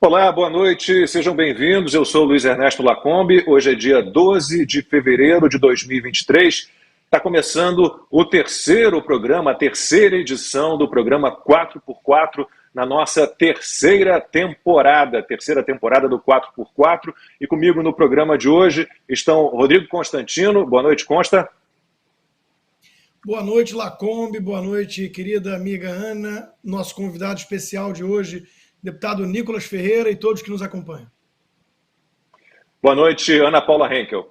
Olá, boa noite, sejam bem-vindos. Eu sou o Luiz Ernesto Lacombe. Hoje é dia 12 de fevereiro de 2023. Está começando o terceiro programa, a terceira edição do programa 4x4, na nossa terceira temporada do 4x4. E comigo no programa de hoje estão Rodrigo Constantino. Boa noite, Consta. Boa noite, Lacombe. Boa noite, querida amiga Ana. Nosso convidado especial de hoje, deputado Nicolas Ferreira e todos que nos acompanham. Boa noite, Ana Paula Henkel.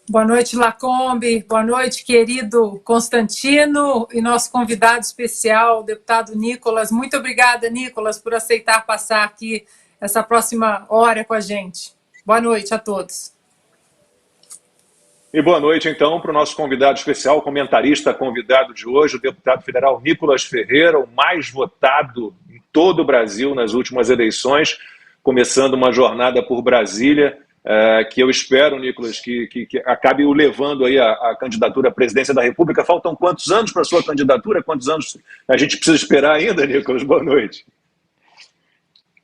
Boa noite, Lacombe. Boa noite, querido Constantino e nosso convidado especial, deputado Nicolas. Muito obrigada, Nicolas, por aceitar passar aqui essa próxima hora com a gente. Boa noite a todos. E boa noite, então, para o nosso convidado especial, comentarista convidado de hoje, o deputado federal Nicolas Ferreira, o mais votado em todo o Brasil nas últimas eleições, começando uma jornada por Brasília, que eu espero, Nicolas, que acabe o levando aí a candidatura à presidência da República. Faltam quantos anos para a sua candidatura? Quantos anos a gente precisa esperar ainda, Nicolas? Boa noite.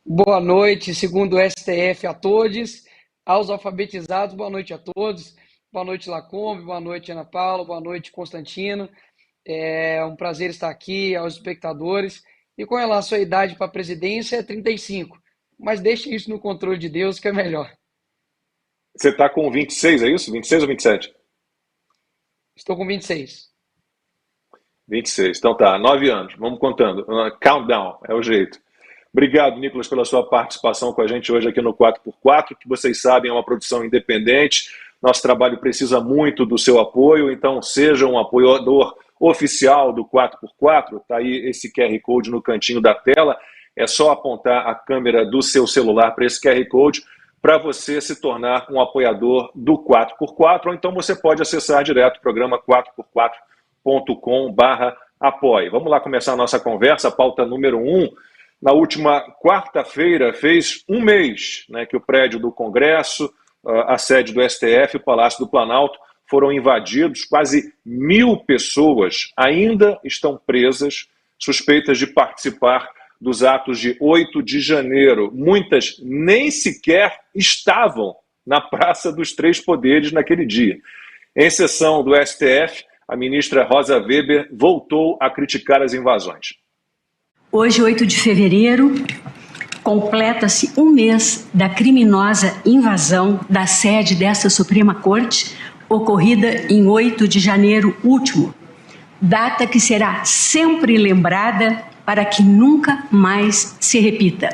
Boa noite, segundo o STF, a todos, aos alfabetizados, boa noite a todos. Boa noite, Lacombe, boa noite, Ana Paula, boa noite, Constantino. É um prazer estar aqui, aos espectadores. E com relação à idade para a presidência, é 35. Mas deixe isso no controle de Deus, que é melhor. Você está com 26, é isso? 26 ou 27? Estou com 26. 26, então tá, 9 anos, vamos contando. Countdown, é o jeito. Obrigado, Nicolas, pela sua participação com a gente hoje aqui no 4x4, que vocês sabem é uma produção independente. Nosso trabalho precisa muito do seu apoio, então seja um apoiador oficial do 4x4, está aí esse QR Code no cantinho da tela, é só apontar a câmera do seu celular para esse QR Code para você se tornar um apoiador do 4x4, ou então você pode acessar direto o programa 4x4.com/apoie. Vamos lá começar a nossa conversa, a pauta número 1. Na última quarta-feira fez um mês, né, que o prédio do Congresso, a sede do STF, o Palácio do Planalto, foram invadidos. Quase 1.000 pessoas ainda estão presas, suspeitas de participar dos atos de 8 de janeiro. Muitas nem sequer estavam na Praça dos Três Poderes naquele dia. Em sessão do STF, a ministra Rosa Weber voltou a criticar as invasões. Hoje, 8 de fevereiro, completa-se um mês da criminosa invasão da sede desta Suprema Corte, ocorrida em 8 de janeiro último, data que será sempre lembrada para que nunca mais se repita.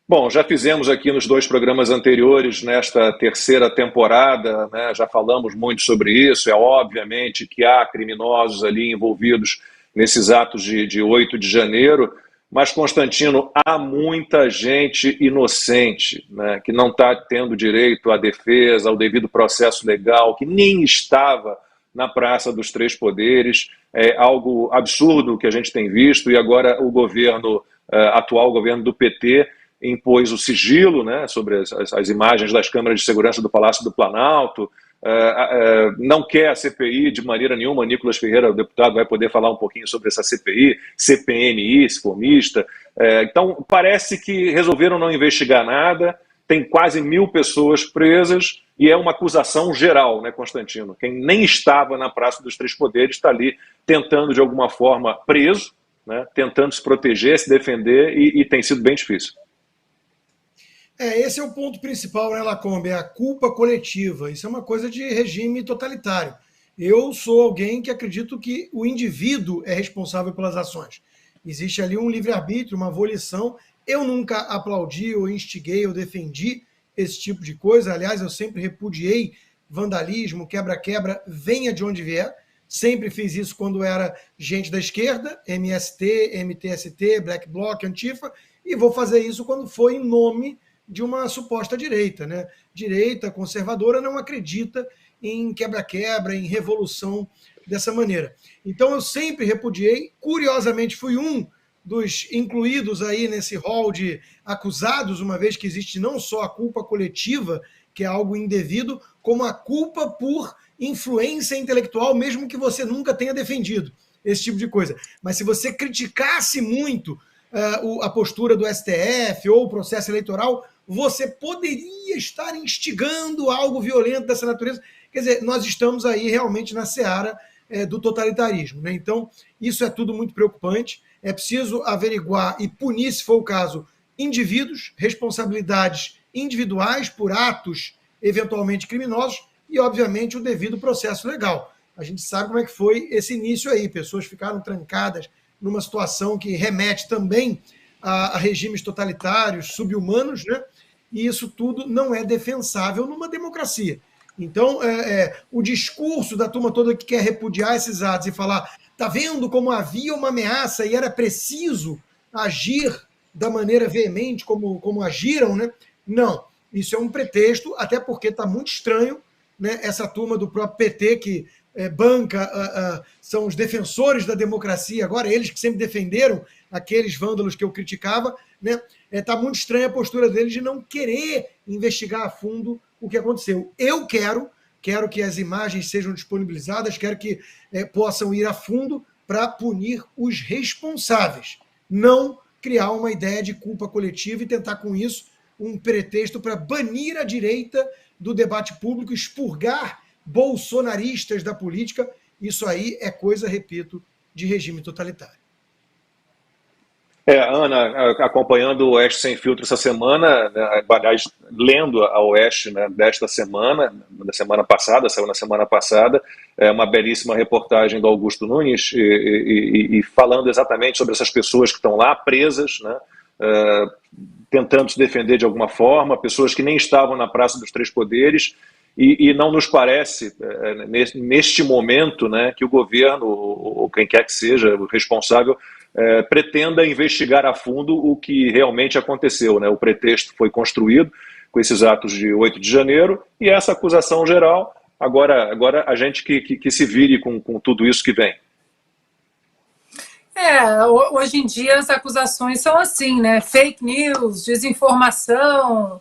Bom, já fizemos aqui nos 2 programas anteriores, nesta terceira temporada, né, já falamos muito sobre isso. É obviamente que há criminosos ali envolvidos nesses atos de 8 de janeiro, mas, Constantino, há muita gente inocente, né, que não está tendo direito à defesa, ao devido processo legal, que nem estava na Praça dos Três Poderes. É algo absurdo que a gente tem visto, e agora o governo, atual governo do PT, impôs o sigilo, né, sobre as imagens das câmeras de segurança do Palácio do Planalto. Não quer a CPI de maneira nenhuma. Nicolas Ferreira, o deputado, vai poder falar um pouquinho sobre essa CPI, CPMI, se for mista. Então, parece que resolveram não investigar nada, tem quase 1.000 pessoas presas e é uma acusação geral, né, Constantino? Quem nem estava na Praça dos Três Poderes está ali tentando, de alguma forma, preso, né, tentando se proteger, se defender, e tem sido bem difícil. Esse é o ponto principal, né, Lacombe? É a culpa coletiva. Isso é uma coisa de regime totalitário. Eu sou alguém que acredito que o indivíduo é responsável pelas ações. Existe ali um livre-arbítrio, uma volição. Eu nunca aplaudi, ou instiguei, ou defendi esse tipo de coisa. Aliás, eu sempre repudiei vandalismo, quebra-quebra, venha de onde vier. Sempre fiz isso quando era gente da esquerda, MST, MTST, Black Bloc, Antifa, e vou fazer isso quando for em nome de uma suposta direita, né? Direita conservadora não acredita em quebra-quebra, em revolução dessa maneira. Então eu sempre repudiei, curiosamente fui um dos incluídos aí nesse rol de acusados, uma vez que existe não só a culpa coletiva, que é algo indevido, como a culpa por influência intelectual, mesmo que você nunca tenha defendido esse tipo de coisa. Mas se você criticasse muito a postura do STF ou o processo eleitoral, você poderia estar instigando algo violento dessa natureza. Quer dizer, nós estamos aí realmente na seara do totalitarismo, né? Então, isso é tudo muito preocupante. É preciso averiguar e punir, se for o caso, indivíduos, responsabilidades individuais por atos eventualmente criminosos e, obviamente, o devido processo legal. A gente sabe como é que foi esse início aí. Pessoas ficaram trancadas numa situação que remete também a regimes totalitários, subhumanos, né? E isso tudo não é defensável numa democracia. Então, o discurso da turma toda que quer repudiar esses atos e falar, tá vendo como havia uma ameaça e era preciso agir da maneira veemente como agiram, né? Não, isso é um pretexto, até porque está muito estranho, né, essa turma do próprio PT que banca, são os defensores da democracia agora, eles que sempre defenderam aqueles vândalos que eu criticava, né? Está muito estranha a postura deles de não querer investigar a fundo o que aconteceu. Eu quero que as imagens sejam disponibilizadas, quero que possam ir a fundo para punir os responsáveis, não criar uma ideia de culpa coletiva e tentar com isso um pretexto para banir a direita do debate público, expurgar bolsonaristas da política. Isso aí é coisa, repito, de regime totalitário. Ana, acompanhando o Oeste Sem Filtro essa semana, né, aliás, lendo a Oeste, né, desta semana, da semana passada, saiu na semana passada, uma belíssima reportagem do Augusto Nunes e falando exatamente sobre essas pessoas que estão lá presas, né, tentando se defender de alguma forma, pessoas que nem estavam na Praça dos Três Poderes, e não nos parece, neste momento, né, que o governo, ou quem quer que seja o responsável, pretenda investigar a fundo o que realmente aconteceu, né? O pretexto foi construído com esses atos de 8 de janeiro e essa acusação geral, agora a gente que se vire com tudo isso que vem. Hoje em dia as acusações são assim, né? Fake news, desinformação,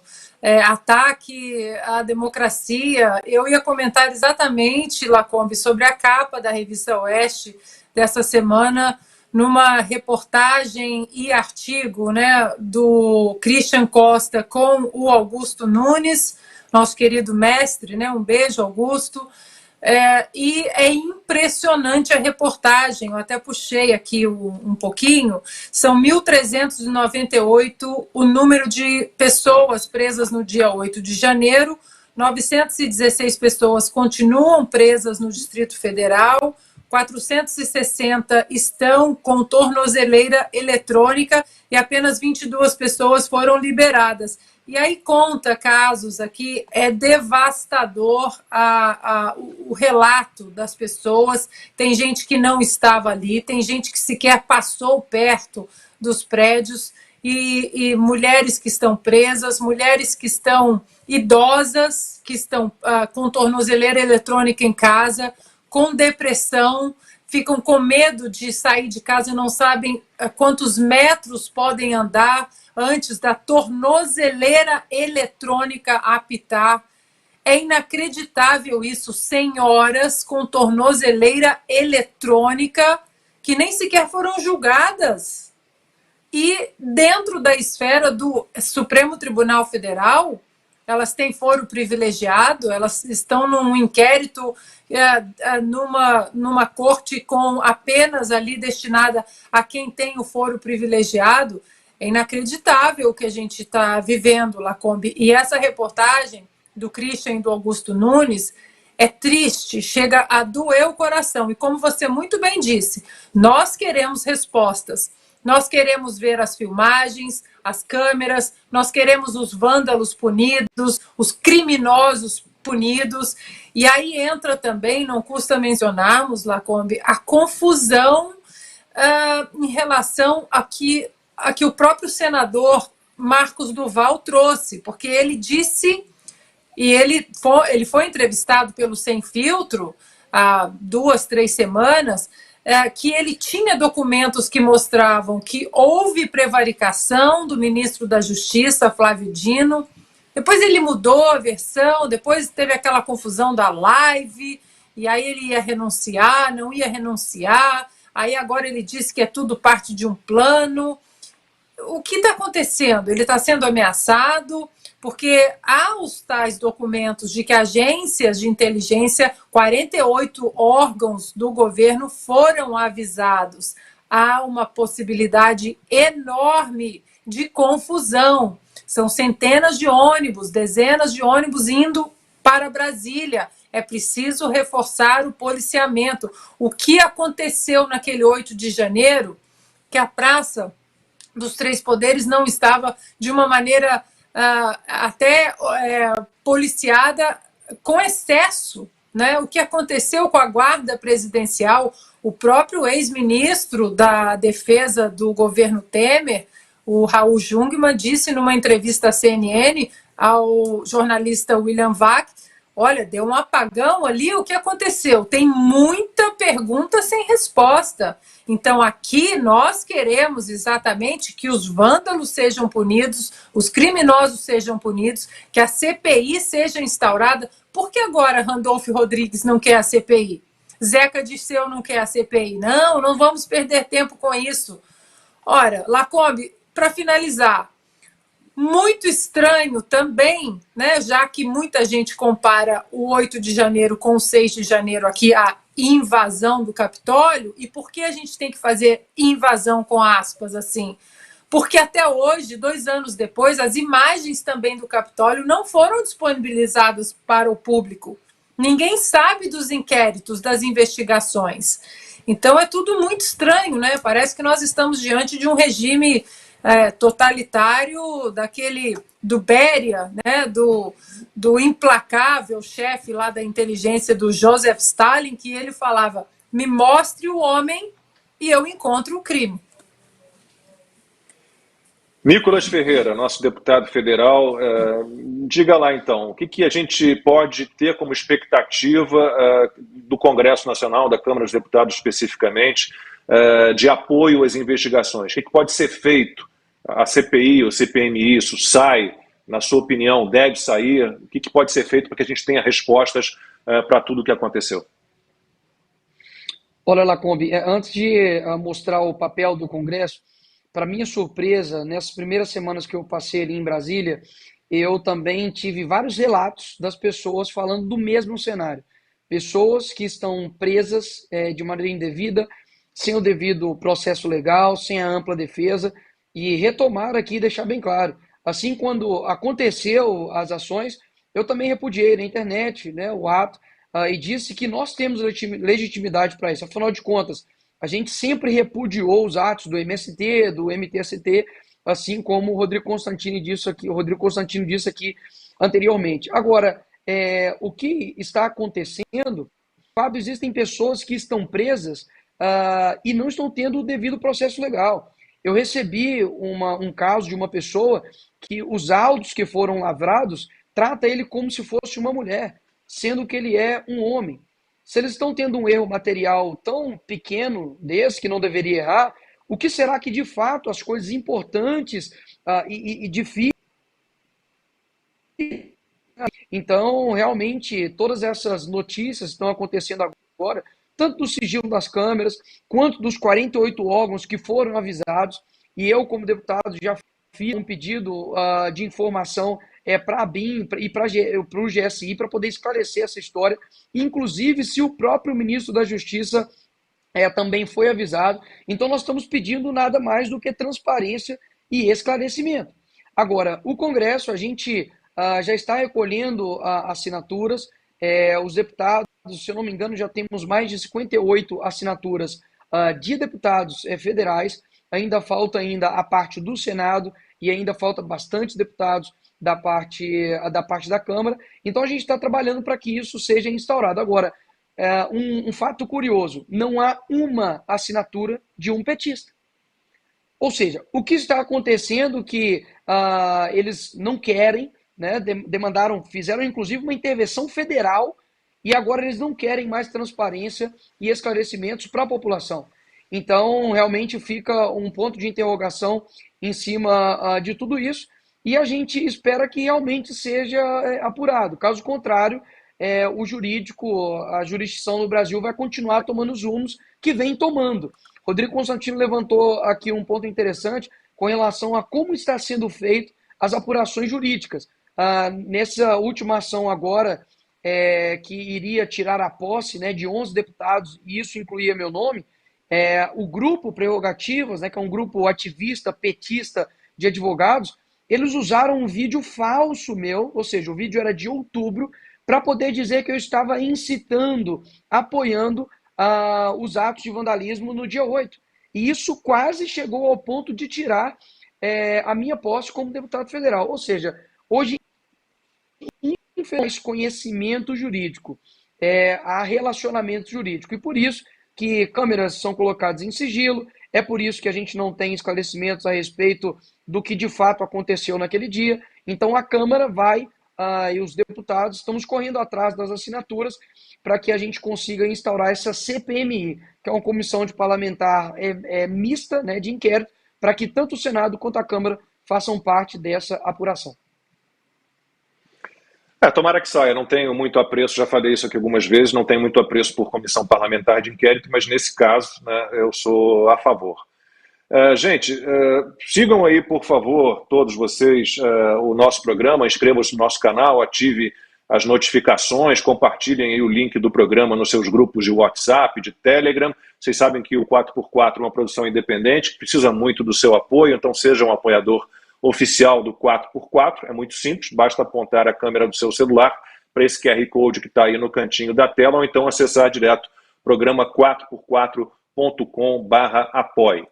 ataque à democracia. Eu ia comentar exatamente, Lacombe, sobre a capa da revista Oeste dessa semana, numa reportagem e artigo, né, do Christian Costa com o Augusto Nunes, nosso querido mestre, né? Um beijo, Augusto. E é impressionante a reportagem, eu até puxei aqui um pouquinho, são 1.398 o número de pessoas presas no dia 8 de janeiro, 916 pessoas continuam presas no Distrito Federal, 460 estão com tornozeleira eletrônica e apenas 22 pessoas foram liberadas. E aí conta casos aqui, é devastador o relato das pessoas. Tem gente que não estava ali, tem gente que sequer passou perto dos prédios, e mulheres que estão presas, mulheres que estão idosas, que estão com tornozeleira eletrônica em casa, com depressão, ficam com medo de sair de casa e não sabem quantos metros podem andar antes da tornozeleira eletrônica apitar. É inacreditável isso, senhoras com tornozeleira eletrônica que nem sequer foram julgadas. E dentro da esfera do Supremo Tribunal Federal, elas têm foro privilegiado, elas estão num inquérito, numa corte com apenas ali destinada a quem tem o foro privilegiado. É inacreditável o que a gente está vivendo, Lacombe. E essa reportagem do Christian e do Augusto Nunes é triste, chega a doer o coração. E como você muito bem disse, nós queremos respostas. Nós queremos ver as filmagens, as câmeras, nós queremos os vândalos punidos, os criminosos punidos. E aí entra também, não custa mencionarmos, Lacombe, a confusão em relação a que o próprio senador Marcos Duval trouxe, porque ele disse, e ele foi entrevistado pelo Sem Filtro há 2, 3 semanas, que ele tinha documentos que mostravam que houve prevaricação do ministro da Justiça, Flávio Dino. Depois ele mudou a versão, depois teve aquela confusão da live, e aí ele ia renunciar, não ia renunciar, aí agora ele disse que é tudo parte de um plano. o que está acontecendo? Ele está sendo ameaçado, porque há os tais documentos de que agências de inteligência, 48 órgãos do governo foram avisados. Há uma possibilidade enorme de confusão. São centenas de ônibus, dezenas de ônibus indo para Brasília. É preciso reforçar o policiamento. O que aconteceu naquele 8 de janeiro, que a Praça dos Três Poderes não estava de uma maneira até policiada com excesso, né? O que aconteceu com a guarda presidencial, o próprio ex-ministro da Defesa do governo Temer, o Raul Jungmann, disse numa entrevista à CNN ao jornalista William Vac, olha, deu um apagão ali, o que aconteceu? Tem muita pergunta sem resposta. Então, aqui nós queremos exatamente que os vândalos sejam punidos, os criminosos sejam punidos, que a CPI seja instaurada. Por que agora Randolfo Rodrigues não quer a CPI? Zeca Dirceu não quer a CPI? Não, não vamos perder tempo com isso. Ora, Lacombe, para finalizar, muito estranho também, né, já que muita gente compara o 8 de janeiro com o 6 de janeiro aqui, a invasão do Capitólio, e por que a gente tem que fazer invasão com aspas assim? Porque até hoje, 2 anos depois, as imagens também do Capitólio não foram disponibilizadas para o público. Ninguém sabe dos inquéritos, das investigações. Então é tudo muito estranho, né? Parece que nós estamos diante de um regime totalitário do Beria, né, do implacável chefe lá da inteligência do Joseph Stalin, que ele falava, me mostre o homem e eu encontro o crime. Nicolas Ferreira, nosso deputado federal, diga lá então, o que a gente pode ter como expectativa do Congresso Nacional, da Câmara dos Deputados especificamente, de apoio às investigações? O que pode ser feito? A CPI, o CPMI, isso sai, na sua opinião, deve sair? O que pode ser feito para que a gente tenha respostas para tudo o que aconteceu? Olha, Lacombe, antes de mostrar o papel do Congresso, para minha surpresa, nessas primeiras semanas que eu passei ali em Brasília, eu também tive vários relatos das pessoas falando do mesmo cenário. Pessoas que estão presas de maneira indevida, sem o devido processo legal, sem a ampla defesa, e retomar aqui e deixar bem claro, assim, quando aconteceu as ações, eu também repudiei na internet, né, o ato, e disse que nós temos legitimidade para isso. Afinal de contas, a gente sempre repudiou os atos do MST, do MTST, assim como o Rodrigo Constantino disse aqui anteriormente. Agora, o que está acontecendo, Fábio, existem pessoas que estão presas e não estão tendo o devido processo legal. Eu recebi um caso de uma pessoa que os autos que foram lavrados trata ele como se fosse uma mulher, sendo que ele é um homem. Se eles estão tendo um erro material tão pequeno desse, que não deveria errar, o que será que de fato as coisas importantes e difíceis... Então, realmente, todas essas notícias estão acontecendo agora, tanto do sigilo das câmeras, quanto dos 48 órgãos que foram avisados, e eu, como deputado, já fiz um pedido de informação para a BIM e para o GSI, para poder esclarecer essa história, inclusive se o próprio ministro da Justiça também foi avisado. Então, nós estamos pedindo nada mais do que transparência e esclarecimento. Agora, o Congresso, a gente já está recolhendo assinaturas, os deputados, se eu não me engano, já temos mais de 58 assinaturas de deputados federais, ainda falta a parte do Senado e ainda falta bastante deputados da parte da Câmara. Então a gente está trabalhando para que isso seja instaurado. Agora, um fato curioso, não há uma assinatura de um petista. Ou seja, o que está acontecendo que eles não querem, né, fizeram inclusive uma intervenção federal e agora eles não querem mais transparência e esclarecimentos para a população. Então, realmente fica um ponto de interrogação em cima de tudo isso e a gente espera que realmente seja apurado. Caso contrário, o jurídico, a jurisdição no Brasil vai continuar tomando os rumos que vem tomando. Rodrigo Constantino levantou aqui um ponto interessante com relação a como está sendo feito as apurações jurídicas. Nessa última ação agora, que iria tirar a posse, né, de 11 deputados, e isso incluía meu nome, o grupo Prerrogativas, né, que é um grupo ativista, petista de advogados, eles usaram um vídeo falso meu, ou seja, o vídeo era de outubro, para poder dizer que eu estava incitando, apoiando os atos de vandalismo no dia 8. E isso quase chegou ao ponto de tirar a minha posse como deputado federal. Ou seja, hoje, infelizmente, conhecimento jurídico, há relacionamento jurídico. E por isso que câmeras são colocadas em sigilo, é por isso que a gente não tem esclarecimentos a respeito do que de fato aconteceu naquele dia. Então a Câmara vai, e os deputados, estamos correndo atrás das assinaturas para que a gente consiga instaurar essa CPMI, que é uma comissão de parlamentar mista, né, de inquérito, para que tanto o Senado quanto a Câmara façam parte dessa apuração. Tomara que saia, não tenho muito apreço, já falei isso aqui algumas vezes, não tenho muito apreço por comissão parlamentar de inquérito, mas nesse caso, né, eu sou a favor. Gente, sigam aí, por favor, todos vocês, o nosso programa, inscrevam-se no nosso canal, ative as notificações, compartilhem aí o link do programa nos seus grupos de WhatsApp, de Telegram. Vocês sabem que o 4x4 é uma produção independente, que precisa muito do seu apoio, então seja um apoiador oficial do 4x4, é muito simples, basta apontar a câmera do seu celular para esse QR Code que está aí no cantinho da tela, ou então acessar direto programa 4x4.com/apoie.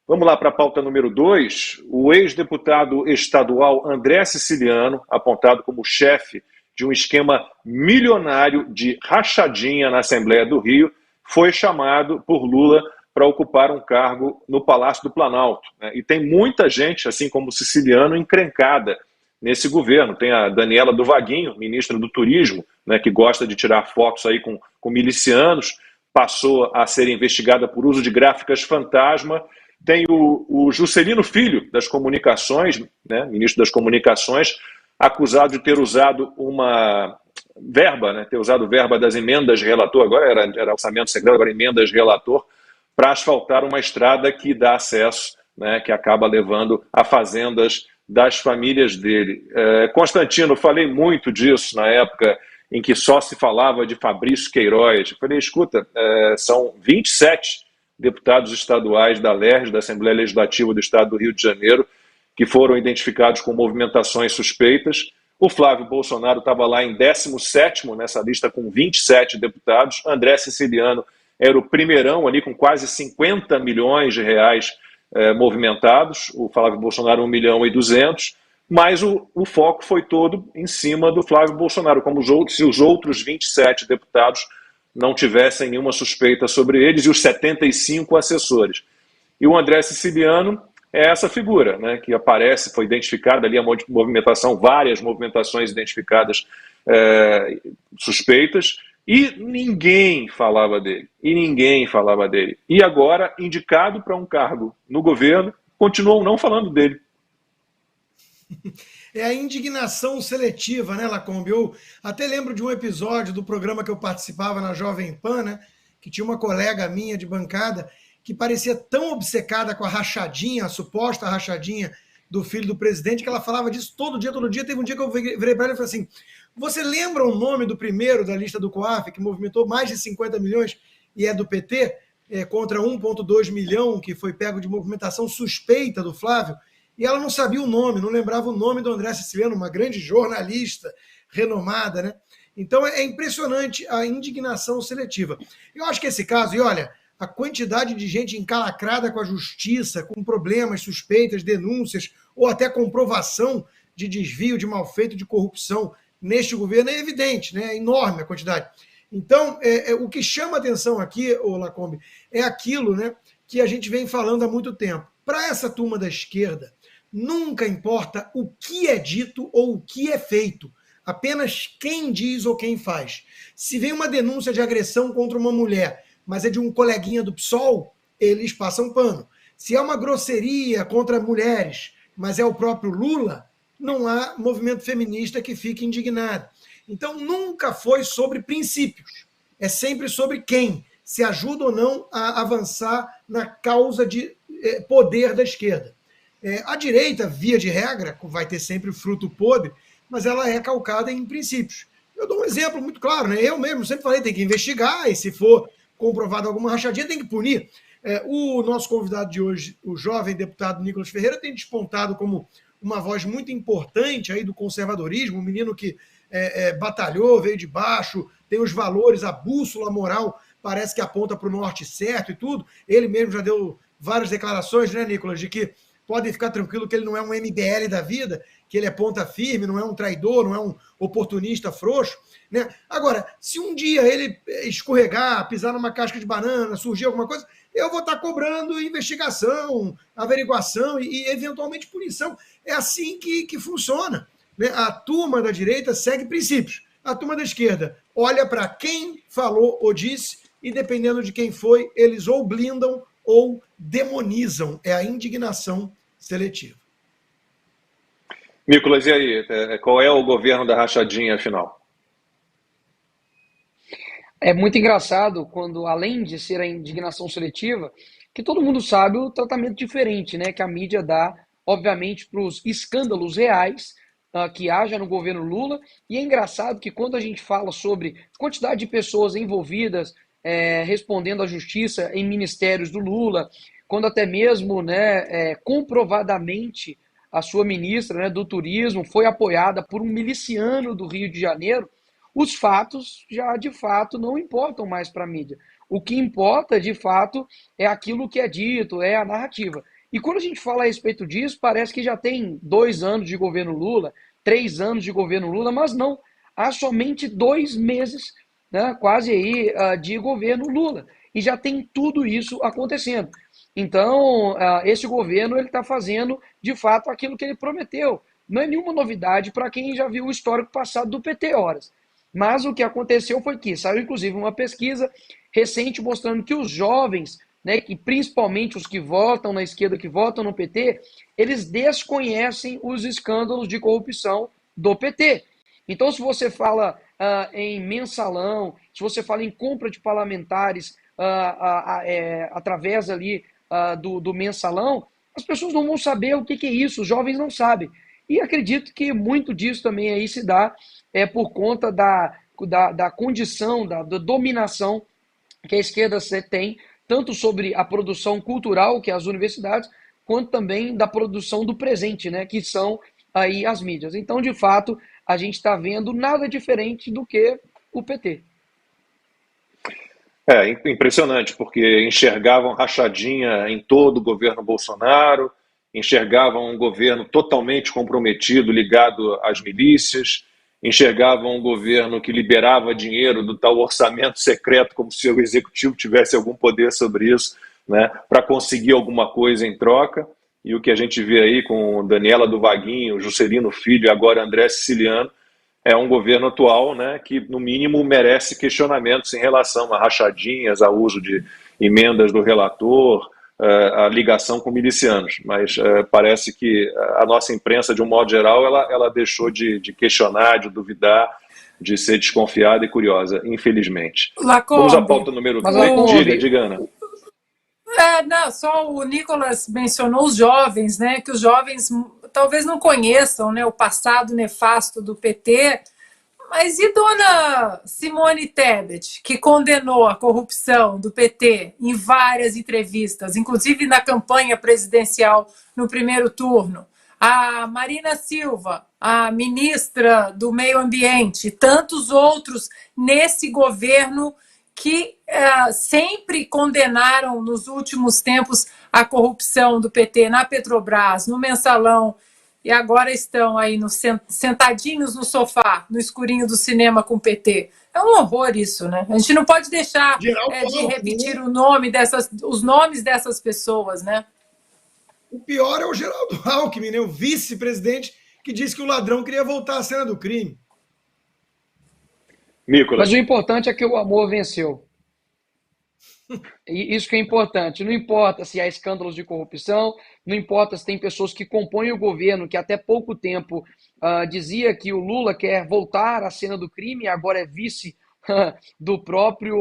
Vamos lá para a pauta número 2. O ex-deputado estadual André Siciliano, apontado como chefe de um esquema milionário de rachadinha na Assembleia do Rio, foi chamado por Lula para ocupar um cargo no Palácio do Planalto, né? E tem muita gente, assim como o Siciliano, encrencada nesse governo. Tem a Daniela do Vaguinho, ministra do Turismo, né, que gosta de tirar fotos aí com milicianos, passou a ser investigada por uso de gráficas fantasma. Tem o Juscelino Filho, das Comunicações, né, ministro das Comunicações, acusado de ter usado uma verba, né, ter usado verba das emendas relator, agora era orçamento secreto, agora emendas relator, para asfaltar uma estrada que dá acesso, né, que acaba levando a fazendas das famílias dele. Constantino, falei muito disso na época em que só se falava de Fabrício Queiroz. Eu falei, escuta, são 27 deputados estaduais da LERJ, da Assembleia Legislativa do Estado do Rio de Janeiro, que foram identificados com movimentações suspeitas. O Flávio Bolsonaro estava lá em 17º nessa lista com 27 deputados. André Siciliano era o primeirão ali com quase 50 milhões de reais movimentados. O Flávio Bolsonaro 1,2 milhão, mas o foco foi todo em cima do Flávio Bolsonaro, como se os outros 27 deputados não tivessem nenhuma suspeita sobre eles e os 75 assessores. E o André Siciliano é essa figura, né, que aparece, foi identificada ali a movimentação, várias movimentações identificadas suspeitas, e ninguém falava dele. E agora, indicado para um cargo no governo, continuam não falando dele. É a indignação seletiva, né, Lacombe? Eu até lembro de um episódio do programa que eu participava na Jovem Pan, né, que tinha uma colega minha de bancada que parecia tão obcecada com a rachadinha, a suposta rachadinha do filho do presidente, que ela falava disso todo dia. Teve um dia que eu virei para ela e falei assim, você lembra o nome do primeiro da lista do COAF, que movimentou mais de 50 milhões e é do PT, contra 1,2 milhão, que foi pego de movimentação suspeita do Flávio? E ela não sabia o nome, não lembrava o nome do André Siciliano, uma grande jornalista renomada, né? Então é impressionante a indignação seletiva. Eu acho que esse caso, e olha, a quantidade de gente encalacrada com a justiça, com problemas, suspeitas, denúncias, ou até comprovação de desvio, de malfeito, de corrupção neste governo é evidente, né? É enorme a quantidade. Então, o que chama atenção aqui, Lacombe, é aquilo, né, que a gente vem falando há muito tempo. Para essa turma da esquerda, nunca importa o que é dito ou o que é feito, apenas quem diz ou quem faz. Se vem uma denúncia de agressão contra uma mulher, mas é de um coleguinha do PSOL, eles passam pano. Se é uma grosseria contra mulheres, mas é o próprio Lula, não há movimento feminista que fique indignado. Então, nunca foi sobre princípios, é sempre sobre quem, se ajuda ou não a avançar na causa de poder da esquerda. A direita, via de regra, vai ter sempre fruto podre, mas ela é calcada em princípios. Eu dou um exemplo muito claro, né? Eu mesmo sempre falei, tem que investigar, e se for comprovado alguma rachadinha, tem que punir. O nosso convidado de hoje, o jovem deputado Nicolas Ferreira, tem despontado como uma voz muito importante aí do conservadorismo, um menino que batalhou, veio de baixo, tem os valores, a bússola moral parece que aponta para o norte certo e tudo. Ele mesmo já deu várias declarações, né, Nicolas, de que podem ficar tranquilo que ele não é um MBL da vida, que ele é ponta firme, não é um traidor, não é um oportunista frouxo. Né? Agora, se um dia ele escorregar, pisar numa casca de banana, surgir alguma coisa, eu vou estar cobrando investigação, averiguação e eventualmente punição. É assim que funciona. Né? A turma da direita segue princípios. A turma da esquerda olha para quem falou ou disse e, dependendo de quem foi, eles ou blindam ou demonizam. É a indignação seletiva. Nicolas, e aí? Qual é o governo da rachadinha, afinal? É muito engraçado quando, além de ser a indignação seletiva, que todo mundo sabe o tratamento diferente, né, que a mídia dá, obviamente, para os escândalos reais que haja no governo Lula. E é engraçado que quando a gente fala sobre quantidade de pessoas envolvidas respondendo à justiça em ministérios do Lula, quando até mesmo, né, comprovadamente a sua ministra, né, do turismo foi apoiada por um miliciano do Rio de Janeiro, os fatos já de fato não importam mais para a mídia. O que importa de fato é aquilo que é dito, é a narrativa. E quando a gente fala a respeito disso, parece que já tem 2 anos de governo Lula, 3 anos de governo Lula, mas não. Há somente 2 meses, né, quase aí, de governo Lula. E já tem tudo isso acontecendo. Então, esse governo ele está fazendo, de fato, aquilo que ele prometeu. Não é nenhuma novidade para quem já viu o histórico passado do PT, horas. Mas o que aconteceu foi que saiu, inclusive, uma pesquisa recente mostrando que os jovens, né, que principalmente os que votam na esquerda, que votam no PT, eles desconhecem os escândalos de corrupção do PT. Então, se você fala em mensalão, se você fala em compra de parlamentares através ali do mensalão, as pessoas não vão saber o que é isso, os jovens não sabem. E acredito que muito disso também aí se dá por conta da condição, da dominação que a esquerda tem, tanto sobre a produção cultural, que é as universidades, quanto também da produção do presente, né, que são aí as mídias. Então, de fato, a gente está vendo nada diferente do que o PT. Impressionante, porque enxergavam rachadinha em todo o governo Bolsonaro, enxergavam um governo totalmente comprometido, ligado às milícias, enxergavam um governo que liberava dinheiro do tal orçamento secreto, como se o executivo tivesse algum poder sobre isso, né, para conseguir alguma coisa em troca. E o que a gente vê aí com Daniela do Vaguinho, Juscelino Filho e agora André Siciliano, é um governo atual, né, que, no mínimo, merece questionamentos em relação a rachadinhas, a uso de emendas do relator, a ligação com milicianos. Mas parece que a nossa imprensa, de um modo geral, ela deixou de questionar, de duvidar, de ser desconfiada e curiosa, infelizmente. Lacombe, vamos à pauta número 2. Diga, Ana. Não, só o Nicolas mencionou os jovens, né? Que os jovens talvez não conheçam, né, o passado nefasto do PT, mas e dona Simone Tebet, que condenou a corrupção do PT em várias entrevistas, inclusive na campanha presidencial no primeiro turno? A Marina Silva, a ministra do Meio Ambiente, tantos outros nesse governo que sempre condenaram nos últimos tempos a corrupção do PT na Petrobras, no Mensalão, e agora estão aí sentadinhos no sofá, no escurinho do cinema com o PT. É um horror isso, né? A gente não pode deixar de repetir os nomes dessas pessoas, né? O pior é o Geraldo Alckmin, né? O vice-presidente, que disse que o ladrão queria voltar à cena do crime. Nicolas. Mas o importante é que o amor venceu. E isso que é importante. Não importa se há escândalos de corrupção, não importa se tem pessoas que compõem o governo, que até pouco tempo dizia que o Lula quer voltar à cena do crime, agora é vice do próprio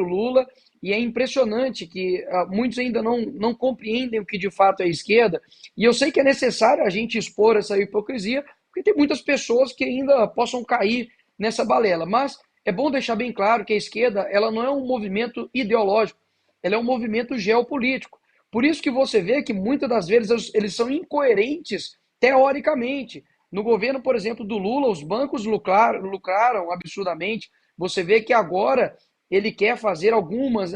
Lula, e é impressionante que muitos ainda não compreendem o que de fato é a esquerda, e eu sei que é necessário a gente expor essa hipocrisia, porque tem muitas pessoas que ainda possam cair nessa balela, mas é bom deixar bem claro que a esquerda ela não é um movimento ideológico, ela é um movimento geopolítico. Por isso que você vê que muitas das vezes eles são incoerentes teoricamente. No governo, por exemplo, do Lula, os bancos lucraram absurdamente. Você vê que agora ele quer fazer algumas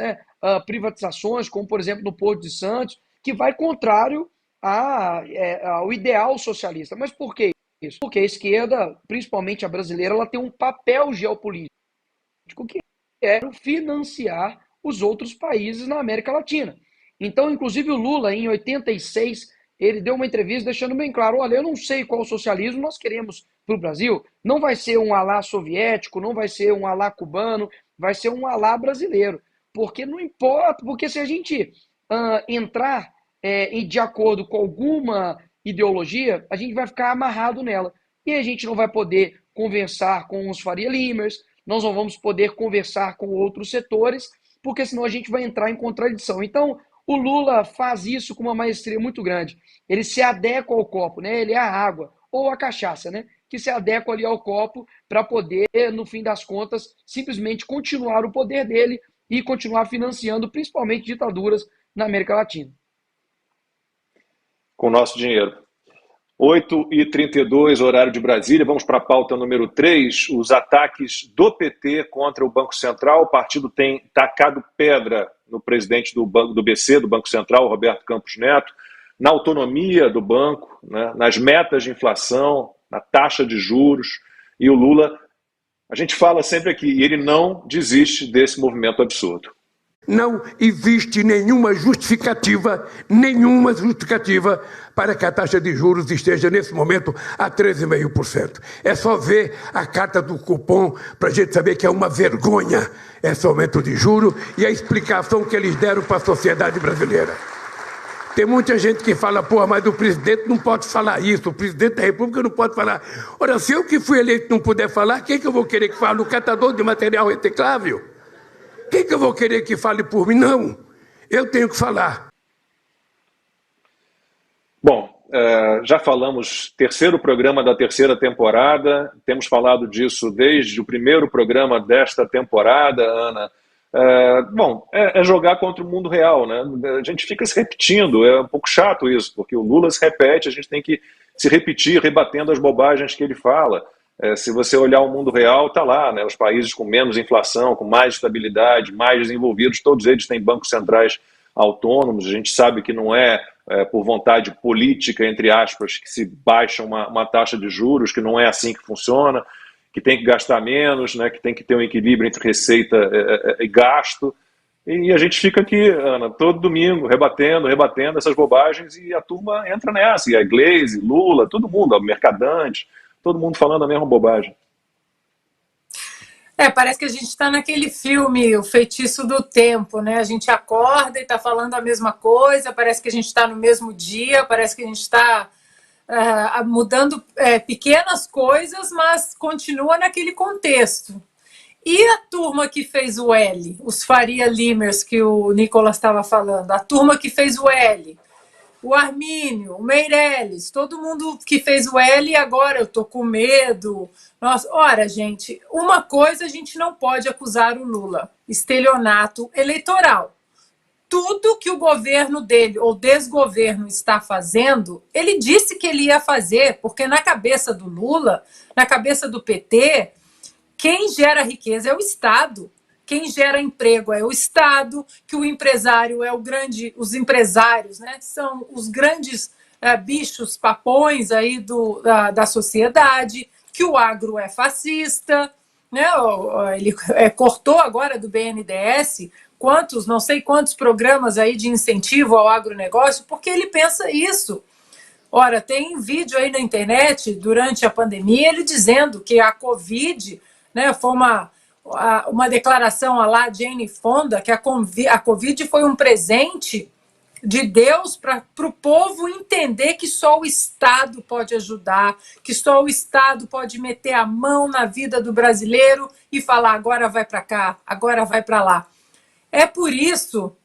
privatizações, como por exemplo no Porto de Santos, que vai contrário ao ideal socialista. Mas por que isso? Porque a esquerda, principalmente a brasileira, ela tem um papel geopolítico que é financiar os outros países na América Latina. Então, inclusive o Lula, em 86, ele deu uma entrevista deixando bem claro, olha, eu não sei qual socialismo nós queremos para o Brasil, não vai ser um alá soviético, não vai ser um alá cubano, vai ser um alá brasileiro, porque não importa, porque se a gente entrar de acordo com alguma ideologia, a gente vai ficar amarrado nela, e a gente não vai poder conversar com os Faria Limers, nós não vamos poder conversar com outros setores, porque senão a gente vai entrar em contradição. Então, o Lula faz isso com uma maestria muito grande. Ele se adequa ao copo, né? Ele é a água, ou a cachaça, né? Que se adequa ali ao copo para poder, no fim das contas, simplesmente continuar o poder dele e continuar financiando, principalmente, ditaduras na América Latina. Com o nosso dinheiro. 8h32, horário de Brasília. Vamos para a pauta número 3, os ataques do PT contra o Banco Central. O partido tem tacado pedra no presidente do BC, do Banco Central, Roberto Campos Neto, na autonomia do banco, né, nas metas de inflação, na taxa de juros. E o Lula, a gente fala sempre aqui, e ele não desiste desse movimento absurdo. Não existe nenhuma justificativa para que a taxa de juros esteja nesse momento a 13,5%. É só ver a carta do cupom para a gente saber que é uma vergonha esse aumento de juros e a explicação que eles deram para a sociedade brasileira. Tem muita gente que fala, pô, mas o presidente não pode falar isso, o presidente da República não pode falar. Ora, se eu que fui eleito não puder falar, quem que eu vou querer que fale? O catador de material reciclável? Quem que eu vou querer que fale por mim? Não, eu tenho que falar. Bom, já falamos, terceiro programa da terceira temporada, temos falado disso desde o primeiro programa desta temporada, Ana. É jogar contra o mundo real, né? A gente fica se repetindo, é um pouco chato isso, porque o Lula se repete, a gente tem que se repetir, rebatendo as bobagens que ele fala. Se você olhar o mundo real, está lá, né? Os países com menos inflação, com mais estabilidade, mais desenvolvidos, todos eles têm bancos centrais autônomos. A gente sabe que não é por vontade política, entre aspas, que se baixa uma taxa de juros, que não é assim que funciona, que tem que gastar menos, né? Que tem que ter um equilíbrio entre receita e gasto. E a gente fica aqui, Ana, todo domingo, rebatendo essas bobagens, e a turma entra nessa, e a Gleisi, Lula, todo mundo, o Mercadante, todo mundo falando a mesma bobagem. Parece que a gente está naquele filme, O Feitiço do Tempo, né? A gente acorda e está falando a mesma coisa, parece que a gente está no mesmo dia, parece que a gente está mudando pequenas coisas, mas continua naquele contexto. E a turma que fez o L, os Faria Limers que o Nicolas estava falando, a turma que fez o L, o Armínio, o Meirelles, todo mundo que fez o L, agora eu tô com medo. Nossa, ora, gente, uma coisa a gente não pode acusar o Lula: estelionato eleitoral. Tudo que o governo dele, ou desgoverno, está fazendo, ele disse que ele ia fazer, porque na cabeça do Lula, na cabeça do PT, quem gera riqueza é o Estado. Quem gera emprego é o Estado, que o empresário é os empresários, né, são os grandes bichos papões aí da sociedade, que o agro é fascista, né, ele cortou agora do BNDES não sei quantos programas aí de incentivo ao agronegócio, porque ele pensa isso. Ora, tem vídeo aí na internet, durante a pandemia, ele dizendo que a Covid, né, foi uma declaração lá, Jane Fonda, que a Covid foi um presente de Deus para o povo entender que só o Estado pode ajudar, que só o Estado pode meter a mão na vida do brasileiro e falar agora vai para cá, agora vai para lá. É por isso,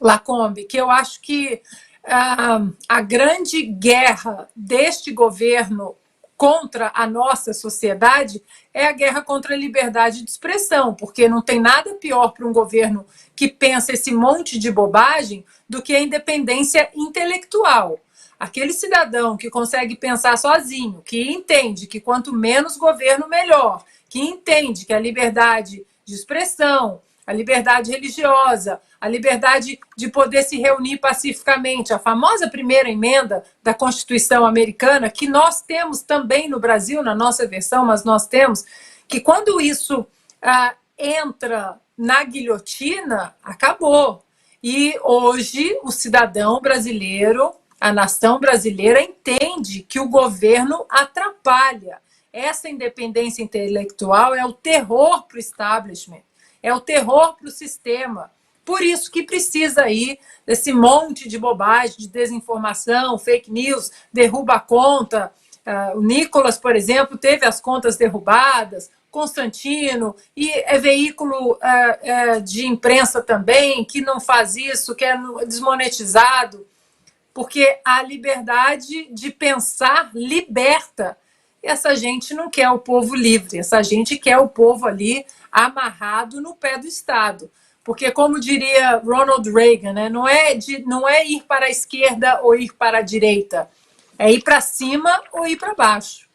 Lacombe, que eu acho que a grande guerra deste governo contra a nossa sociedade é a guerra contra a liberdade de expressão, porque não tem nada pior para um governo que pensa esse monte de bobagem do que a independência intelectual. Aquele cidadão que consegue pensar sozinho, que entende que quanto menos governo, melhor, que entende que a liberdade de expressão, a liberdade religiosa, a liberdade de poder se reunir pacificamente, a famosa primeira emenda da Constituição americana, que nós temos também no Brasil, na nossa versão, mas nós temos, que quando isso entra na guilhotina, acabou. E hoje o cidadão brasileiro, a nação brasileira entende que o governo atrapalha. Essa independência intelectual é o terror para o establishment, é o terror para o sistema. Por isso que precisa aí desse monte de bobagem, de desinformação, fake news, derruba a conta. O Nicolas, por exemplo, teve as contas derrubadas, Constantino, e é veículo de imprensa também, que não faz isso, que é desmonetizado, porque a liberdade de pensar liberta. E essa gente não quer o povo livre, essa gente quer o povo ali amarrado no pé do Estado. Porque, como diria Ronald Reagan, né, não é ir para a esquerda ou ir para a direita, é ir para cima ou ir para baixo.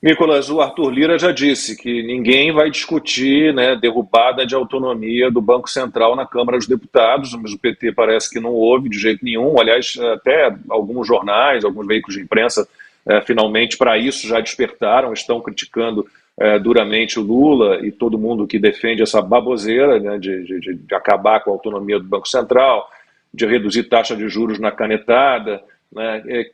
Nicolas, o Arthur Lira já disse que ninguém vai discutir, né, derrubada de autonomia do Banco Central na Câmara dos Deputados, mas o PT parece que não houve de jeito nenhum. Aliás, até alguns jornais, alguns veículos de imprensa, finalmente para isso já despertaram, estão criticando duramente o Lula e todo mundo que defende essa baboseira, né, de acabar com a autonomia do Banco Central, de reduzir taxa de juros na canetada. Né?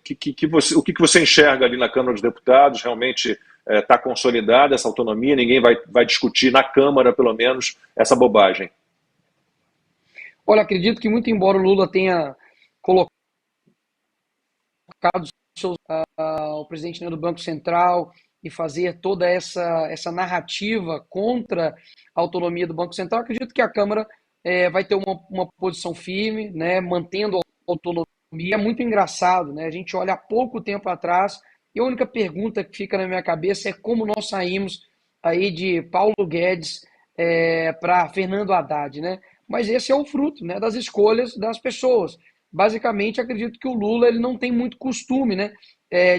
O que você enxerga ali na Câmara dos Deputados? Realmente está consolidada essa autonomia? Ninguém vai discutir na Câmara, pelo menos, essa bobagem? Olha, acredito que muito embora o Lula tenha colocado o presidente, né, do Banco Central e fazer toda essa narrativa contra a autonomia do Banco Central, acredito que a Câmara vai ter uma posição firme, né, mantendo a autonomia. É muito engraçado, né? A gente olha há pouco tempo atrás e a única pergunta que fica na minha cabeça é como nós saímos aí de Paulo Guedes para Fernando Haddad, né? Mas esse é o fruto, né, das escolhas das pessoas. Basicamente, acredito que o Lula ele não tem muito costume, né,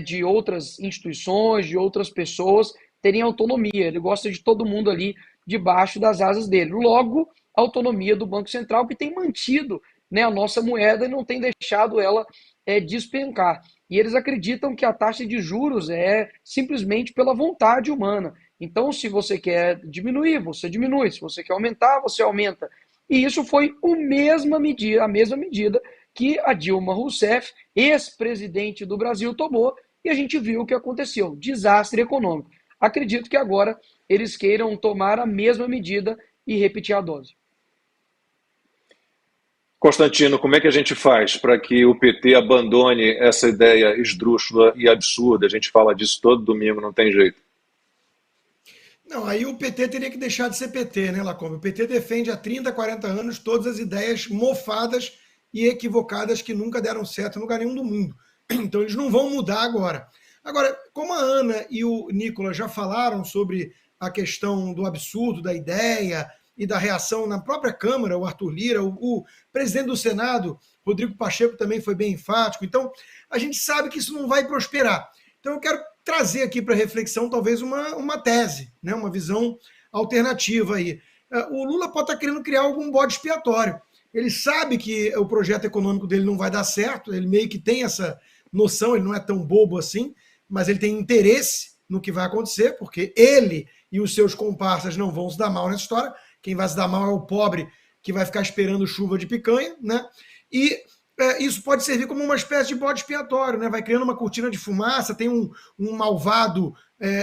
de outras instituições, de outras pessoas terem autonomia. Ele gosta de todo mundo ali debaixo das asas dele. Logo, a autonomia do Banco Central que tem mantido, né, a nossa moeda e não tem deixado ela despencar. E eles acreditam que a taxa de juros é simplesmente pela vontade humana. Então, se você quer diminuir, você diminui. Se você quer aumentar, você aumenta. E isso foi a mesma medida que a Dilma Rousseff, ex-presidente do Brasil, tomou, e a gente viu o que aconteceu, desastre econômico. Acredito que agora eles queiram tomar a mesma medida e repetir a dose. Constantino, como é que a gente faz para que o PT abandone essa ideia esdrúxula e absurda? A gente fala disso todo domingo, não tem jeito. Não, aí o PT teria que deixar de ser PT, né, Lacombe? O PT defende há 30, 40 anos todas as ideias mofadas e equivocadas que nunca deram certo em lugar nenhum do mundo. Então eles não vão mudar agora. Agora, como a Ana e o Nicolas já falaram sobre a questão do absurdo da ideia e da reação na própria Câmara, o Arthur Lira, o presidente do Senado, Rodrigo Pacheco, também foi bem enfático. Então, a gente sabe que isso não vai prosperar. Então, eu quero trazer aqui para reflexão, talvez, uma tese, né? Uma visão alternativa aí. O Lula pode estar querendo criar algum bode expiatório. Ele sabe que o projeto econômico dele não vai dar certo, ele meio que tem essa noção, ele não é tão bobo assim, mas ele tem interesse no que vai acontecer, porque ele e os seus comparsas não vão se dar mal nessa história. Quem vai se dar mal é o pobre que vai ficar esperando chuva de picanha, né? E isso pode servir como uma espécie de bode expiatório, né? Vai criando uma cortina de fumaça, tem um malvado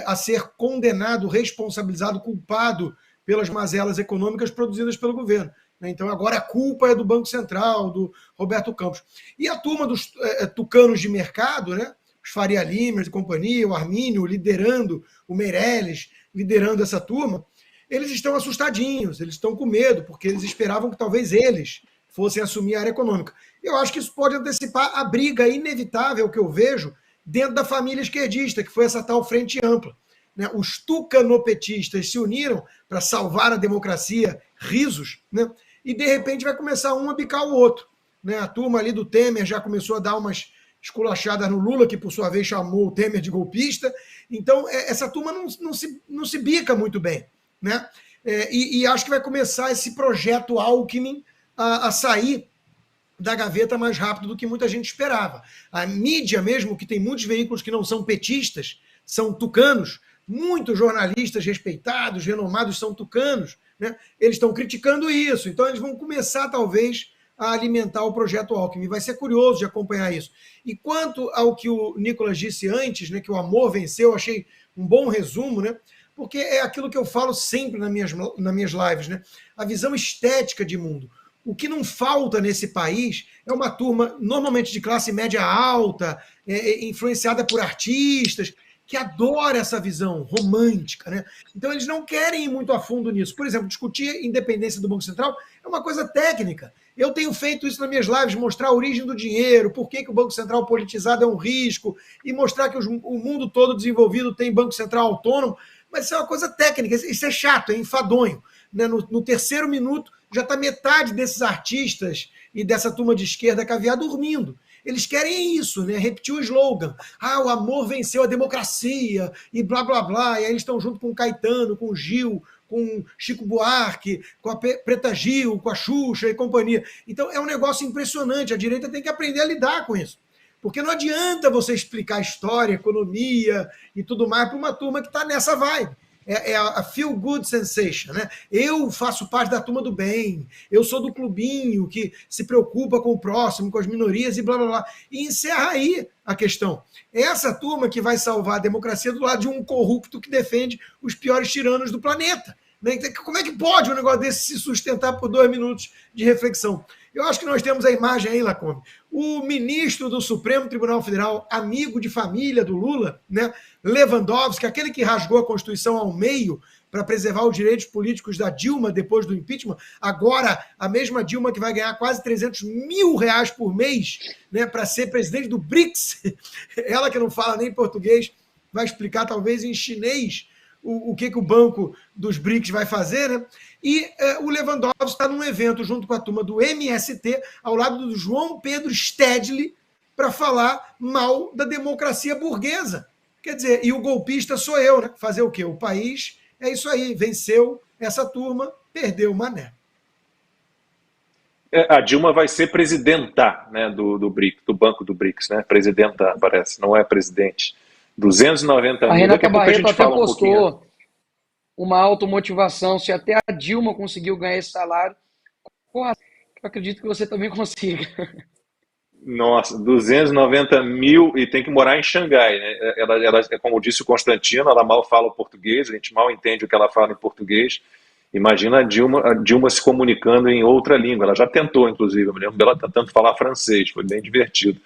a ser condenado, responsabilizado, culpado pelas mazelas econômicas produzidas pelo governo. né? Então agora a culpa é do Banco Central, do Roberto Campos. E a turma dos tucanos de mercado, né? Os Faria Limers e companhia, o Armínio liderando, o Meirelles liderando essa turma, eles estão assustadinhos, eles estão com medo, porque eles esperavam que talvez eles fossem assumir a área econômica. Eu acho que isso pode antecipar a briga inevitável que eu vejo dentro da família esquerdista, que foi essa tal frente ampla, né? Os tucanopetistas se uniram para salvar a democracia, risos, né? E de repente vai começar um a bicar o outro, né? A turma ali do Temer já começou a dar umas esculachadas no Lula, que por sua vez chamou o Temer de golpista. Então, essa turma não se bica muito bem, né? E acho que vai começar esse projeto Alckmin a sair da gaveta mais rápido do que muita gente esperava. A mídia mesmo, que tem muitos veículos que não são petistas, são tucanos, muitos jornalistas respeitados, renomados são tucanos, né? Eles estão criticando isso, então eles vão começar talvez a alimentar o projeto Alckmin. Vai ser curioso de acompanhar isso. E quanto ao que o Nicolas disse antes, né, que o amor venceu, achei um bom resumo, né? Porque é aquilo que eu falo sempre nas minhas lives, né? A visão estética de mundo. O que não falta nesse país é uma turma, normalmente de classe média alta, influenciada por artistas, que adora essa visão romântica, né? Então eles não querem ir muito a fundo nisso. Por exemplo, discutir a independência do Banco Central é uma coisa técnica. Eu tenho feito isso nas minhas lives, mostrar a origem do dinheiro, por que o Banco Central politizado é um risco, e mostrar que o mundo todo desenvolvido tem Banco Central autônomo, mas isso é uma coisa técnica, isso é chato, é enfadonho, né? No terceiro minuto, já está metade desses artistas e dessa turma de esquerda caviar dormindo. Eles querem isso, né? Repetir o slogan. O amor venceu a democracia e blá, blá, blá. E aí eles estão junto com o Caetano, com o Gil, com o Chico Buarque, com a Preta Gil, com a Xuxa e companhia. Então é um negócio impressionante. A direita tem que aprender a lidar com isso. Porque não adianta você explicar história, economia e tudo mais para uma turma que está nessa vibe. É a feel good sensation, né? Eu faço parte da turma do bem, eu sou do clubinho que se preocupa com o próximo, com as minorias e blá, blá, blá. E encerra aí a questão. É essa turma que vai salvar a democracia do lado de um corrupto que defende os piores tiranos do planeta, né? Como é que pode um negócio desse se sustentar por 2 minutos de reflexão? Eu acho que nós temos a imagem aí, Lacombe. O ministro do Supremo Tribunal Federal, amigo de família do Lula, né, Lewandowski, aquele que rasgou a Constituição ao meio para preservar os direitos políticos da Dilma depois do impeachment, agora a mesma Dilma que vai ganhar quase R$300 mil por mês, né, para ser presidente do BRICS, ela que não fala nem português, vai explicar talvez em chinês o que o banco dos BRICS vai fazer, né? E o Lewandowski está num evento junto com a turma do MST, ao lado do João Pedro Stedley, para falar mal da democracia burguesa. Quer dizer, e o golpista sou eu, né? Fazer o quê? O país é isso aí, venceu essa turma, perdeu o mané. A Dilma vai ser presidenta, né, do BRICS, do banco do BRICS, né? Presidenta, parece, não é presidente. 290 mil. A Renata Barreto até postou uma automotivação. Se até a Dilma conseguiu ganhar esse salário, eu acredito que você também consiga. Nossa, 290 mil e tem que morar em Xangai, né? Ela, como disse o Constantino, ela mal fala o português, a gente mal entende o que ela fala em português. Imagina a Dilma se comunicando em outra língua. Ela já tentou, inclusive, eu me lembro dela tentando falar francês, foi bem divertido.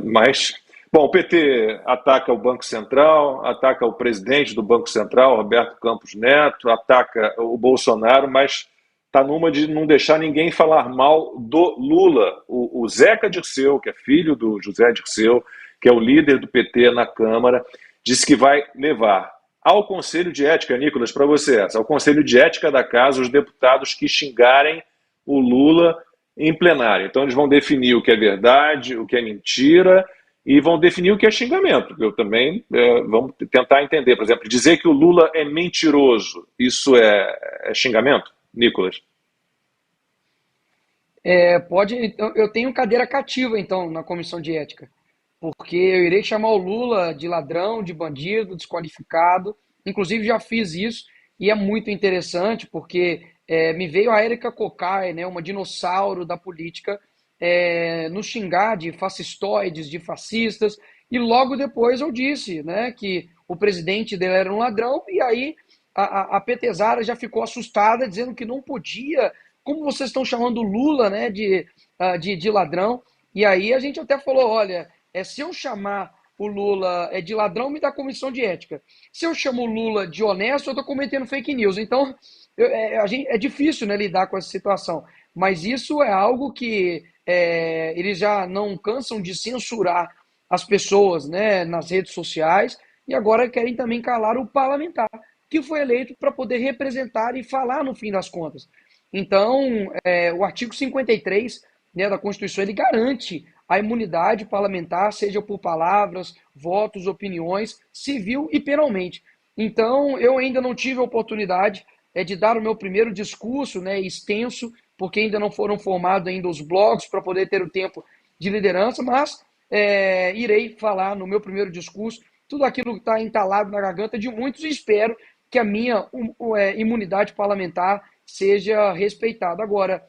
Mas... Bom, o PT ataca o Banco Central, ataca o presidente do Banco Central, Roberto Campos Neto, ataca o Bolsonaro, mas está numa de não deixar ninguém falar mal do Lula. O Zeca Dirceu, que é filho do José Dirceu, que é o líder do PT na Câmara, disse que vai levar ao Conselho de Ética, Nicolas, para você, ao Conselho de Ética da Casa, os deputados que xingarem o Lula em plenário. Então eles vão definir o que é verdade, o que é mentira, e vão definir o que é xingamento. Eu também vamos tentar entender. Por exemplo, dizer que o Lula é mentiroso, isso é xingamento, Nicolas? Pode. Eu tenho cadeira cativa, então, na comissão de ética, porque eu irei chamar o Lula de ladrão, de bandido, desqualificado. Inclusive, já fiz isso, e é muito interessante, porque me veio a Érica Cocai, né, uma dinossauro da política, nos xingar de fascistoides, de fascistas, e logo depois eu disse, né, que o presidente dele era um ladrão, e aí a petezara já ficou assustada, dizendo que não podia como vocês estão chamando o Lula, né, de ladrão? E aí a gente até falou, olha, se eu chamar o Lula de ladrão, me dá comissão de ética. Se eu chamo o Lula de honesto, eu estou cometendo fake news. Então, é difícil, né, lidar com essa situação. Mas isso é algo que eles já não cansam de censurar as pessoas, né, nas redes sociais, e agora querem também calar o parlamentar, que foi eleito para poder representar e falar no fim das contas. Então, o artigo 53, né, da Constituição, ele garante a imunidade parlamentar, seja por palavras, votos, opiniões, civil e penalmente. Então, eu ainda não tive a oportunidade de dar o meu primeiro discurso, né, extenso, porque ainda não foram formados ainda os blogs para poder ter o tempo de liderança, mas irei falar no meu primeiro discurso tudo aquilo que está entalado na garganta de muitos e espero que a minha imunidade parlamentar seja respeitada. Agora,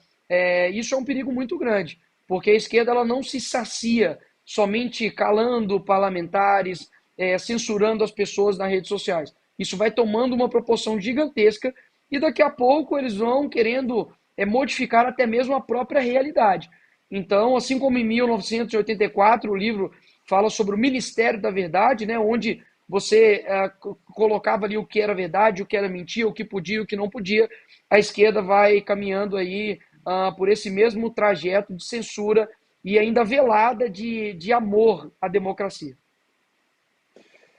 isso é um perigo muito grande, porque a esquerda ela não se sacia somente calando parlamentares, censurando as pessoas nas redes sociais. Isso vai tomando uma proporção gigantesca e daqui a pouco eles vão querendo modificar até mesmo a própria realidade. Então, assim como em 1984, o livro fala sobre o Ministério da Verdade, né, onde você colocava ali o que era verdade, o que era mentira, o que podia, o que não podia, a esquerda vai caminhando aí por esse mesmo trajeto de censura e ainda velada de amor à democracia.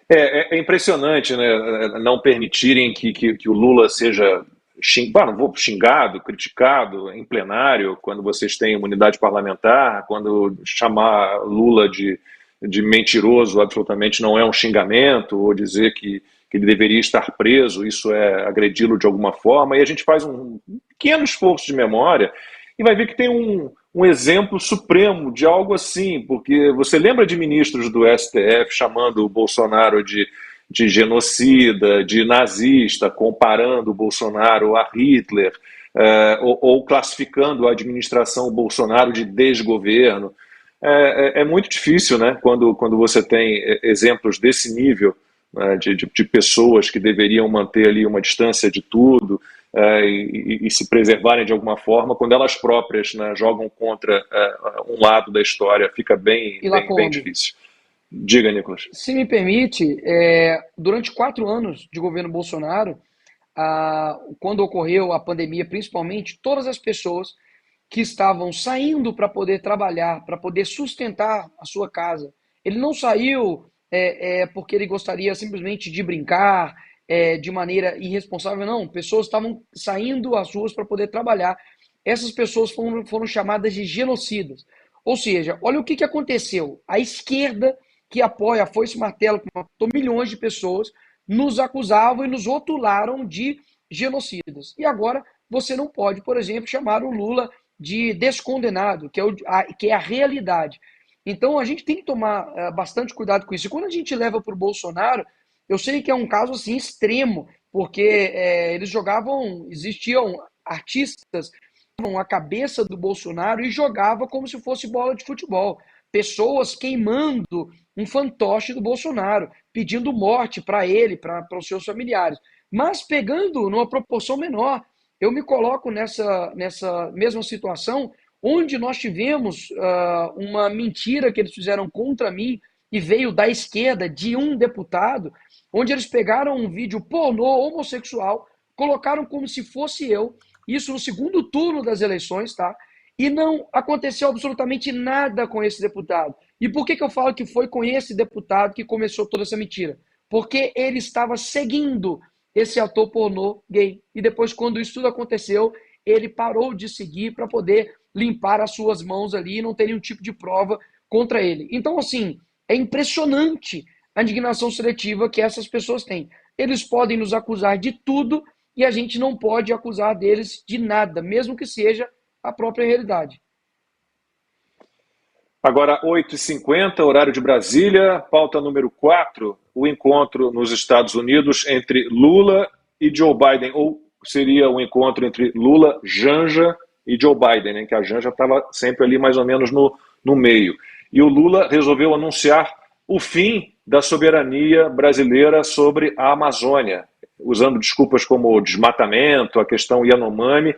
É impressionante, né, não permitirem que o Lula seja xingado, criticado em plenário, quando vocês têm imunidade parlamentar, quando chamar Lula de mentiroso absolutamente não é um xingamento, ou dizer que ele deveria estar preso, isso é agredi-lo de alguma forma, e a gente faz um pequeno esforço de memória e vai ver que tem um exemplo supremo de algo assim, porque você lembra de ministros do STF chamando o Bolsonaro de genocida, de nazista, comparando o Bolsonaro a Hitler, ou classificando a administração Bolsonaro de desgoverno. É muito difícil, né, quando você tem exemplos desse nível, né, de pessoas que deveriam manter ali uma distância de tudo e se preservarem de alguma forma, quando elas próprias, né, jogam contra um lado da história, fica bem difícil. Diga, Nicolas. Se me permite, durante 4 anos de governo Bolsonaro, quando ocorreu a pandemia, principalmente, todas as pessoas que estavam saindo para poder trabalhar, para poder sustentar a sua casa, ele não saiu porque ele gostaria simplesmente de brincar de maneira irresponsável, não. Pessoas estavam saindo às ruas para poder trabalhar. Essas pessoas foram chamadas de genocidas. Ou seja, olha o que aconteceu. A esquerda, que apoia a foice e martelo, que matou milhões de pessoas, nos acusavam e nos rotularam de genocidas. E agora você não pode, por exemplo, chamar o Lula de descondenado, que é a realidade. Então a gente tem que tomar bastante cuidado com isso. E quando a gente leva para o Bolsonaro, eu sei que é um caso assim extremo, porque existiam artistas a cabeça do Bolsonaro e jogava como se fosse bola de futebol. Pessoas queimando um fantoche do Bolsonaro, pedindo morte para ele, para os seus familiares. Mas pegando numa proporção menor, eu me coloco nessa mesma situação, onde nós tivemos uma mentira que eles fizeram contra mim e veio da esquerda, de um deputado, onde eles pegaram um vídeo pornô homossexual, colocaram como se fosse eu, isso no segundo turno das eleições, tá? E não aconteceu absolutamente nada com esse deputado. E por que eu falo que foi com esse deputado que começou toda essa mentira? Porque ele estava seguindo esse ator pornô gay. E depois, quando isso tudo aconteceu, ele parou de seguir para poder limpar as suas mãos ali e não ter nenhum tipo de prova contra ele. Então, assim, é impressionante a indignação seletiva que essas pessoas têm. Eles podem nos acusar de tudo e a gente não pode acusar deles de nada, mesmo que seja a própria realidade. Agora, 8h50, horário de Brasília, pauta número 4, o encontro nos Estados Unidos entre Lula e Joe Biden, ou seria um encontro entre Lula, Janja e Joe Biden, né, que a Janja estava sempre ali mais ou menos no meio. E o Lula resolveu anunciar o fim da soberania brasileira sobre a Amazônia, usando desculpas como desmatamento, a questão Yanomami.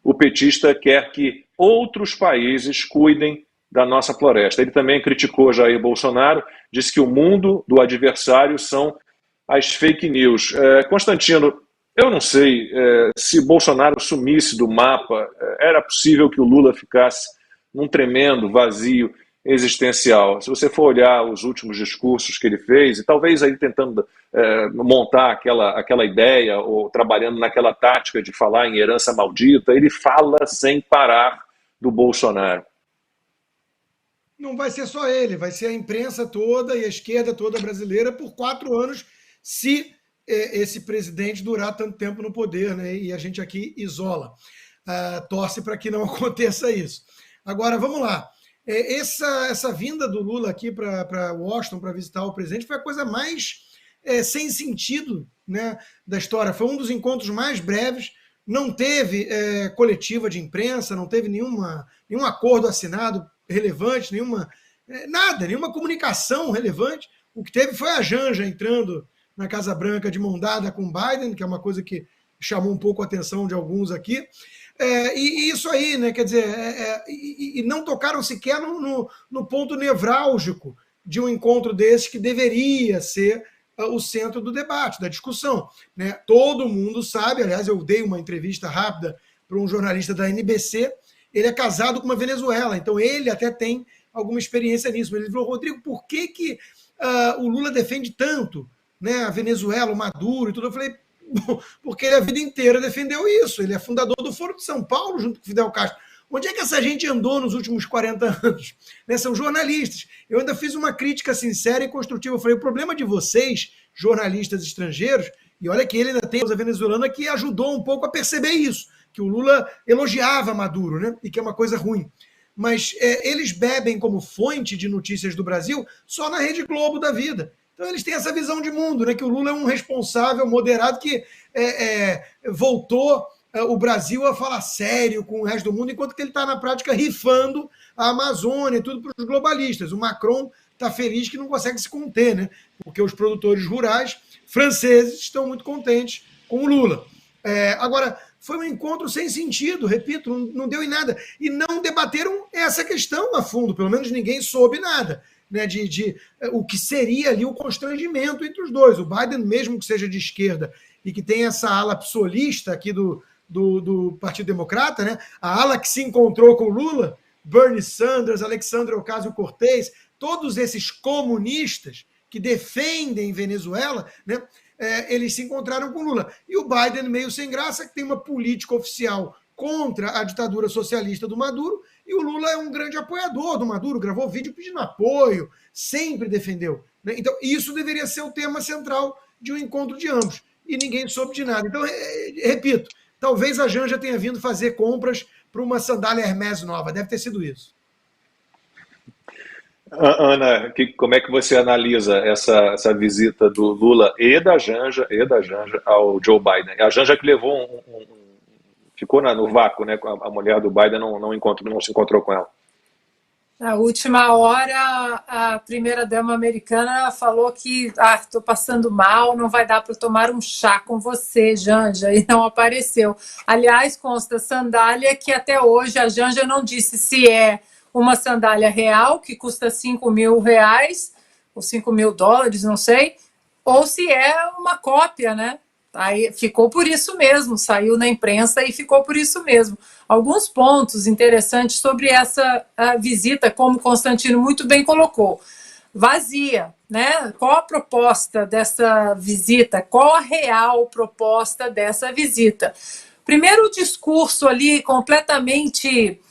o petista quer que outros países cuidem da nossa floresta. Ele também criticou Jair Bolsonaro, disse que o mundo do adversário são as fake news. Constantino, eu não sei se Bolsonaro sumisse do mapa, era possível que o Lula ficasse num tremendo vazio existencial. Se você for olhar os últimos discursos que ele fez, e talvez aí tentando montar aquela ideia, ou trabalhando naquela tática de falar em herança maldita, ele fala sem parar do Bolsonaro. Não vai ser só ele, vai ser a imprensa toda e a esquerda toda brasileira por 4 anos, se esse presidente durar tanto tempo no poder, né? E a gente aqui isola. Torce para que não aconteça isso. Agora, vamos lá. Essa vinda do Lula aqui para Washington para visitar o presidente foi a coisa mais sem sentido, né, da história. Foi um dos encontros mais breves, não teve coletiva de imprensa, não teve nenhum acordo assinado relevante, nenhuma comunicação relevante. O que teve foi a Janja entrando na Casa Branca de mão dada com Biden, que é uma coisa que chamou um pouco a atenção de alguns aqui. E isso aí, né? Quer dizer, e não tocaram sequer no ponto nevrálgico de um encontro desse que deveria ser o centro do debate, da discussão, né? Todo mundo sabe, aliás, eu dei uma entrevista rápida para um jornalista da NBC, ele é casado com uma Venezuela, então ele até tem alguma experiência nisso. Ele falou, Rodrigo, por que o Lula defende tanto, né, a Venezuela, o Maduro e tudo? Eu falei, porque ele a vida inteira defendeu isso. Ele é fundador do Foro de São Paulo, junto com Fidel Castro. Onde é que essa gente andou nos últimos 40 anos? Né? São jornalistas. Eu ainda fiz uma crítica sincera e construtiva. Eu falei, o problema de vocês, jornalistas estrangeiros, e olha que ele ainda tem a venezuelana que ajudou um pouco a perceber isso, que o Lula elogiava Maduro, né? E que é uma coisa ruim. Mas eles bebem como fonte de notícias do Brasil só na Rede Globo da vida. Então eles têm essa visão de mundo, né, que o Lula é um responsável moderado que voltou o Brasil a falar sério com o resto do mundo, enquanto que ele está na prática rifando a Amazônia e tudo para os globalistas. O Macron está feliz que não consegue se conter, né, porque os produtores rurais franceses estão muito contentes com o Lula. Agora, foi um encontro sem sentido, repito, não deu em nada. E não debateram essa questão a fundo, pelo menos ninguém soube nada. Né, de o que seria ali o constrangimento entre os dois. O Biden, mesmo que seja de esquerda e que tem essa ala psolista aqui do Partido Democrata, né, a ala que se encontrou com o Lula, Bernie Sanders, Alexandria Ocasio-Cortez, todos esses comunistas que defendem Venezuela, né, eles se encontraram com o Lula. E o Biden, meio sem graça, que tem uma política oficial contra a ditadura socialista do Maduro, e o Lula é um grande apoiador do Maduro, gravou vídeo pedindo apoio, sempre defendeu. Né? Então, isso deveria ser o tema central de um encontro de ambos, e ninguém soube de nada. Então, repito, talvez a Janja tenha vindo fazer compras para uma sandália Hermès nova, deve ter sido isso. Ana, como é que você analisa essa visita do Lula e da Janja ao Joe Biden? A Janja que levou ficou no vácuo, né? A mulher do Biden não se encontrou com ela. Na última hora, a primeira-dama americana falou que estou passando mal, não vai dar para tomar um chá com você, Janja, e não apareceu. Aliás, consta sandália que até hoje a Janja não disse se é uma sandália real, que custa R$5.000, ou $5.000, não sei, ou se é uma cópia, né? Aí ficou por isso mesmo, saiu na imprensa e ficou por isso mesmo. Alguns pontos interessantes sobre essa visita, como Constantino muito bem colocou. Vazia, né? Qual a proposta dessa visita? Qual a real proposta dessa visita? Primeiro, o discurso ali completamente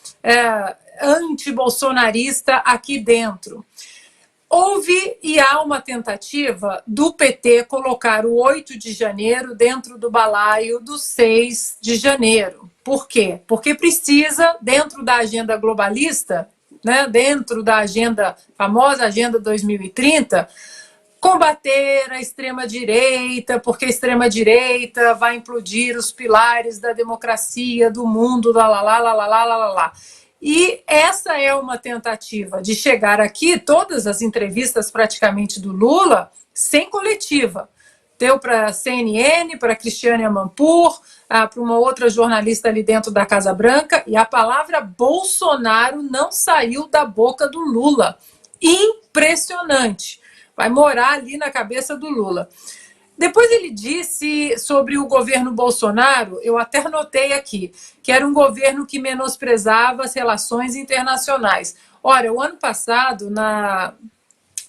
anti-bolsonarista aqui dentro. Houve e há uma tentativa do PT colocar o 8 de janeiro dentro do balaio do 6 de janeiro. Por quê? Porque precisa, dentro da agenda globalista, né, dentro da famosa Agenda 2030, combater a extrema-direita, porque a extrema-direita vai implodir os pilares da democracia, do mundo, lá. E essa é uma tentativa de chegar aqui, todas as entrevistas praticamente do Lula, sem coletiva. deu para a CNN, para a Cristiane Amanpour, para uma outra jornalista ali dentro da Casa Branca, e a palavra Bolsonaro não saiu da boca do Lula. Impressionante. Vai morar ali na cabeça do Lula. Depois ele disse sobre o governo Bolsonaro, eu até anotei aqui, que era um governo que menosprezava as relações internacionais. Ora, o ano passado, na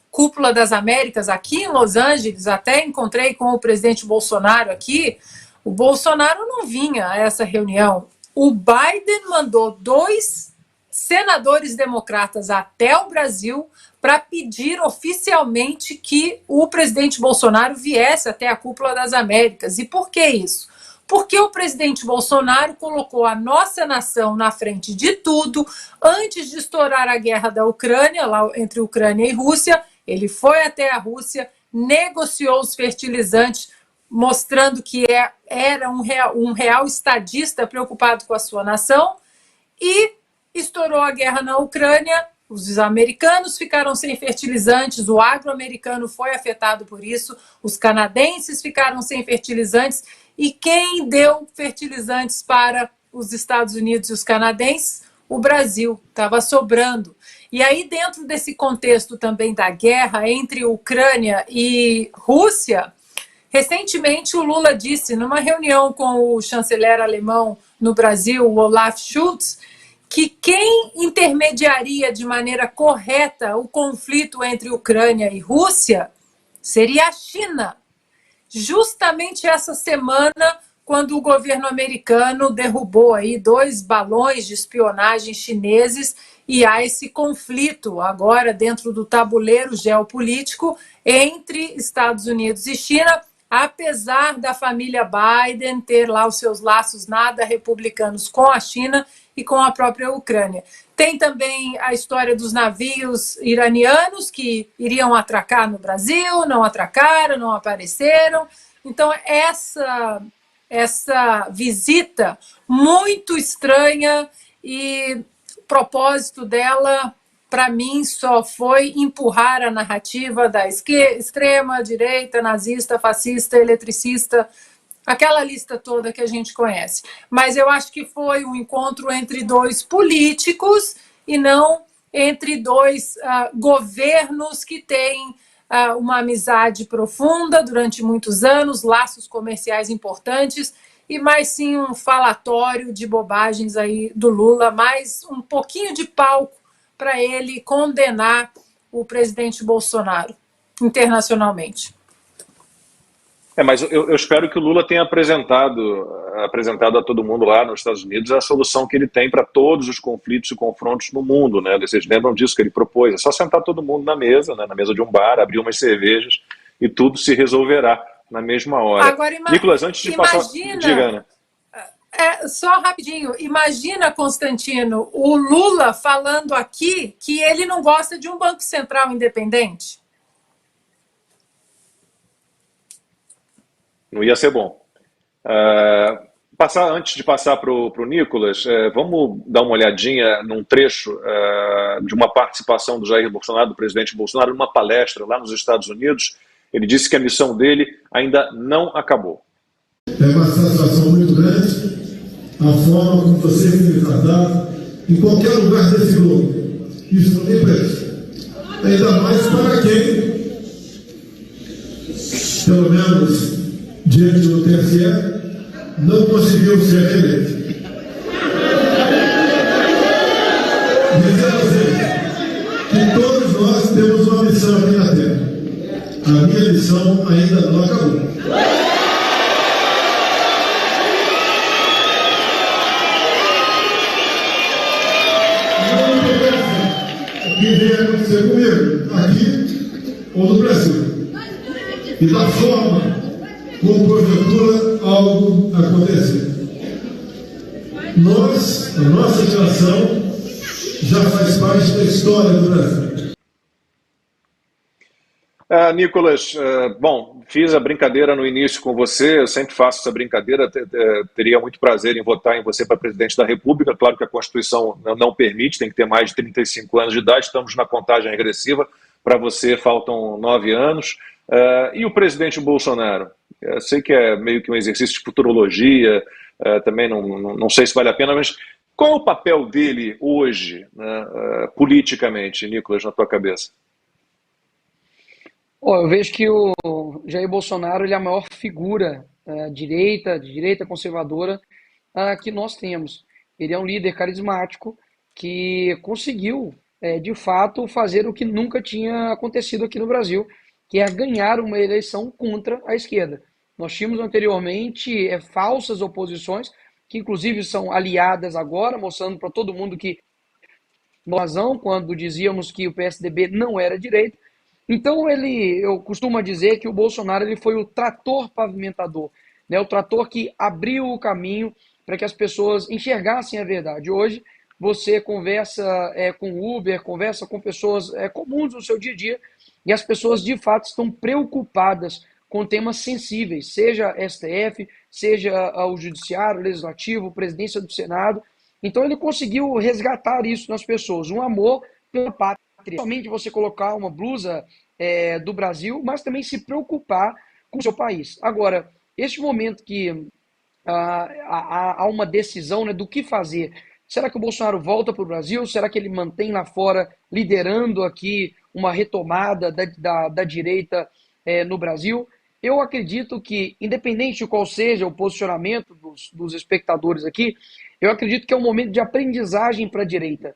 Cúpula das Américas, aqui em Los Angeles, até encontrei com o presidente Bolsonaro aqui, o Bolsonaro não vinha a essa reunião. O Biden mandou 2 senadores democratas até o Brasil para pedir oficialmente que o presidente Bolsonaro viesse até a Cúpula das Américas. E por que isso? Porque o presidente Bolsonaro colocou a nossa nação na frente de tudo. Antes de estourar a guerra da Ucrânia, lá entre Ucrânia e Rússia, ele foi até a Rússia, negociou os fertilizantes, mostrando que era um real estadista preocupado com a sua nação, e estourou a guerra na Ucrânia. Os americanos ficaram sem fertilizantes, o agro americano foi afetado por isso, os canadenses ficaram sem fertilizantes, e quem deu fertilizantes para os Estados Unidos e os canadenses? O Brasil, estava sobrando. E aí, dentro desse contexto também da guerra entre Ucrânia e Rússia, recentemente o Lula disse, numa reunião com o chanceler alemão no Brasil, o Olaf Scholz, que quem intermediaria de maneira correta o conflito entre Ucrânia e Rússia seria a China. Justamente essa semana, quando o governo americano derrubou aí 2 balões de espionagem chineses, e há esse conflito agora dentro do tabuleiro geopolítico entre Estados Unidos e China, apesar da família Biden ter lá os seus laços nada republicanos com a China e com a própria Ucrânia. Tem também a história dos navios iranianos que iriam atracar no Brasil, não atracaram, não apareceram. Então, essa visita muito estranha, e o propósito dela, para mim, só foi empurrar a narrativa da extrema direita, nazista, fascista, eletricista, aquela lista toda que a gente conhece. Mas eu acho que foi um encontro entre 2 políticos e não entre 2 governos que têm uma amizade profunda durante muitos anos, laços comerciais importantes, e mais sim um falatório de bobagens aí do Lula, mais um pouquinho de palco para ele condenar o presidente Bolsonaro internacionalmente. Mas eu espero que o Lula tenha apresentado a todo mundo lá nos Estados Unidos a solução que ele tem para todos os conflitos e confrontos no mundo, né? Vocês lembram disso que ele propôs? É só sentar todo mundo na mesa, né? Na mesa de um bar, abrir umas cervejas e tudo se resolverá na mesma hora. Agora, Nicolas, antes de passar... Diga, Ana. Só rapidinho, imagina, Constantino, o Lula falando aqui que ele não gosta de um Banco Central independente. Não ia ser bom. Antes de passar para o Nicolas, vamos dar uma olhadinha num trecho de uma participação do Jair Bolsonaro, do presidente Bolsonaro, numa palestra lá nos Estados Unidos. Ele disse que a missão dele ainda não acabou. É uma satisfação muito grande a forma como você tem me tratado em qualquer lugar desse globo. Isso não tem preço. Ainda mais para quem, pelo menos diante do TSE, não conseguiu ser reeleito. Dizer a vocês que todos nós temos uma missão aqui na Terra. A minha missão ainda não acabou. Não interessa o que venha acontecer comigo, aqui ou no Brasil. E da forma como porventura algo acontecer. A nossa geração já faz parte da história do Brasil. Nicolas, bom, fiz a brincadeira no início com você, eu sempre faço essa brincadeira, teria muito prazer em votar em você para presidente da República, claro que a Constituição não permite, tem que ter mais de 35 anos de idade, estamos na contagem regressiva para você faltam 9 anos. E o presidente Bolsonaro? Eu sei que é meio que um exercício de futurologia, também não sei se vale a pena, mas qual é o papel dele hoje, né, politicamente, Nicolas, na tua cabeça? Eu vejo que o Jair Bolsonaro ele é a maior figura de direita conservadora que nós temos. Ele é um líder carismático que conseguiu, de fato, fazer o que nunca tinha acontecido aqui no Brasil, que é ganhar uma eleição contra a esquerda. Nós tínhamos anteriormente falsas oposições, que inclusive são aliadas agora, mostrando para todo mundo que nós razão quando dizíamos que o PSDB não era direita. Então eu costumo dizer que o Bolsonaro ele foi o trator pavimentador, né? O trator que abriu o caminho para que as pessoas enxergassem a verdade. Hoje você conversa com Uber, conversa com pessoas comuns no seu dia a dia, e as pessoas de fato estão preocupadas com temas sensíveis, seja STF, seja o Judiciário, o Legislativo, a Presidência do Senado. Então ele conseguiu resgatar isso nas pessoas, um amor pela pátria. Somente você colocar uma blusa do Brasil, mas também se preocupar com o seu país. Agora, este momento que há uma decisão, né, do que fazer. Será que o Bolsonaro volta para o Brasil? Será que ele mantém lá fora, liderando aqui uma retomada da direita no Brasil? Eu acredito que, independente de qual seja o posicionamento dos espectadores aqui, eu acredito que é um momento de aprendizagem para a direita.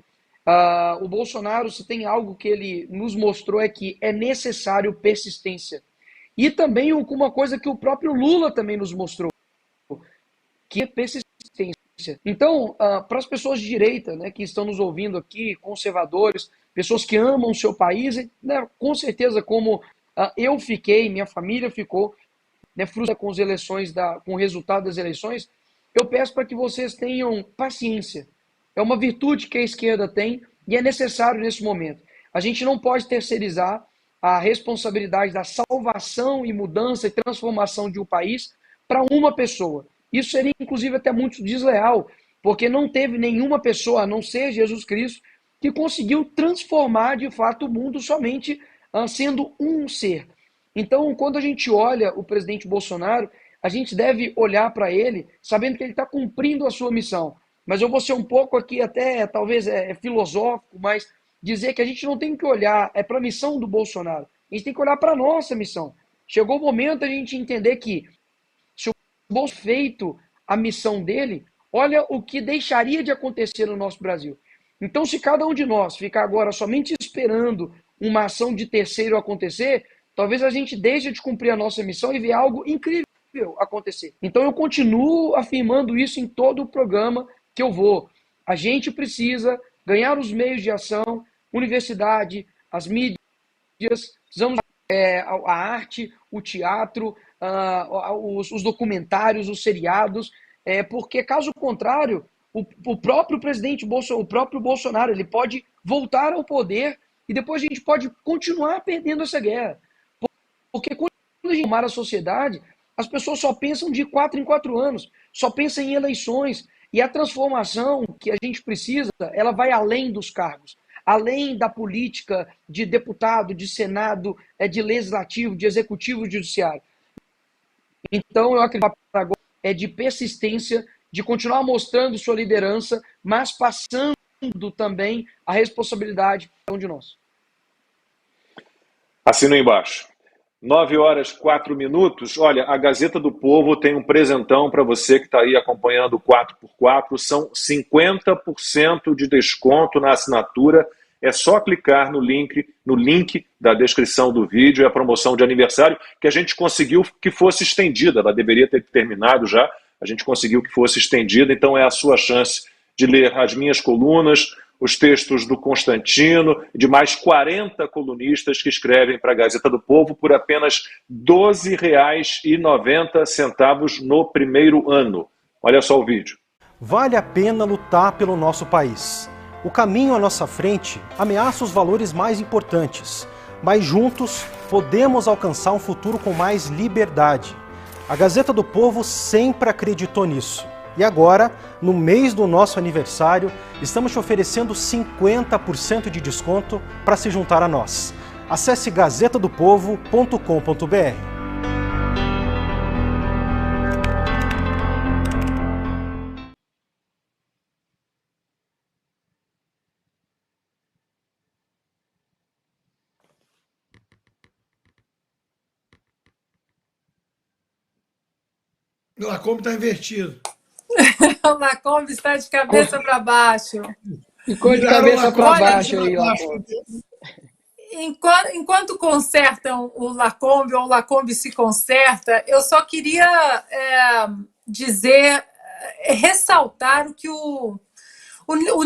O Bolsonaro, se tem algo que ele nos mostrou, é que é necessário persistência. E também uma coisa que o próprio Lula também nos mostrou, que é persistência. Então, para as pessoas de direita, né, que estão nos ouvindo aqui, conservadores, pessoas que amam o seu país, né, com certeza como eu fiquei, minha família ficou, né, frustrada com as eleições, com o resultado das eleições, eu peço para que vocês tenham paciência. É uma virtude que a esquerda tem e é necessário nesse momento. A gente não pode terceirizar a responsabilidade da salvação e mudança e transformação de um país para uma pessoa. Isso seria, inclusive, até muito desleal, porque não teve nenhuma pessoa, a não ser Jesus Cristo, que conseguiu transformar, de fato, o mundo somente sendo um ser. Então, quando a gente olha o presidente Bolsonaro, a gente deve olhar para ele sabendo que ele está cumprindo a sua missão. Mas eu vou ser um pouco aqui até, talvez, filosófico, mas dizer que a gente não tem que olhar para a missão do Bolsonaro. A gente tem que olhar para a nossa missão. Chegou o momento a gente entender que se o Bolsonaro feito a missão dele, olha o que deixaria de acontecer no nosso Brasil. Então, se cada um de nós ficar agora somente esperando uma ação de terceiro acontecer, talvez a gente deixe de cumprir a nossa missão e ver algo incrível acontecer. Então, eu continuo afirmando isso em todo o programa que eu vou. A gente precisa ganhar os meios de ação, universidade, as mídias, precisamos a arte, o teatro, os documentários, os seriados, porque caso contrário, o próprio presidente Bolsonaro, o próprio Bolsonaro, ele pode voltar ao poder e depois a gente pode continuar perdendo essa guerra. Porque quando a gente formar a sociedade, as pessoas só pensam de 4 em 4 anos, só pensam em eleições. E a transformação que a gente precisa, ela vai além dos cargos, além da política de deputado, de senado, de legislativo, de executivo, de judiciário. Então, eu acredito que agora é de persistência, de continuar mostrando sua liderança, mas passando também a responsabilidade de cada um de nós. Assino embaixo. 9h04. Olha, a Gazeta do Povo tem um presentão para você que está aí acompanhando o 4x4. São 50% de desconto na assinatura. É só clicar no link da descrição do vídeo. É a promoção de aniversário que a gente conseguiu que fosse estendida. Ela deveria ter terminado já. A gente conseguiu que fosse estendida. Então é a sua chance de ler as minhas colunas, os textos do Constantino e de mais 40 colunistas que escrevem para a Gazeta do Povo por apenas R$ 12,90 no primeiro ano. Olha só o vídeo. Vale a pena lutar pelo nosso país. O caminho à nossa frente ameaça os valores mais importantes, mas juntos podemos alcançar um futuro com mais liberdade. A Gazeta do Povo sempre acreditou nisso. E agora, no mês do nosso aniversário, estamos te oferecendo 50% de desconto para se juntar a nós. Acesse gazetadopovo.com.br. O Lacombe está invertido. O Lacombe está de cabeça para baixo. Ficou de cabeça para baixo aí, Lacombe. Enquanto consertam o Lacombe, ou o Lacombe se conserta, eu só queria ressaltar o que o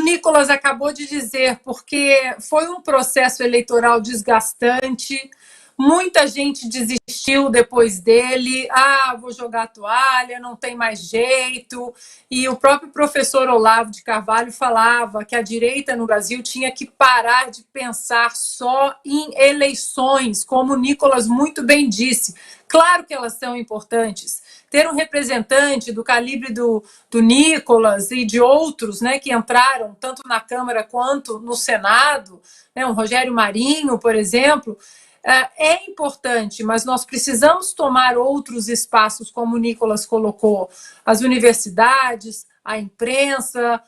Nicolas acabou de dizer, porque foi um processo eleitoral desgastante, muita gente desistiu depois dele, vou jogar a toalha, não tem mais jeito, e o próprio professor Olavo de Carvalho falava que a direita no Brasil tinha que parar de pensar só em eleições, como o Nicolas muito bem disse. Claro que elas são importantes. Ter um representante do calibre do Nicolas e de outros, né, que entraram tanto na Câmara quanto no Senado, né, um Rogério Marinho, por exemplo, é importante, mas nós precisamos tomar outros espaços, como o Nicolas colocou, as universidades, a imprensa,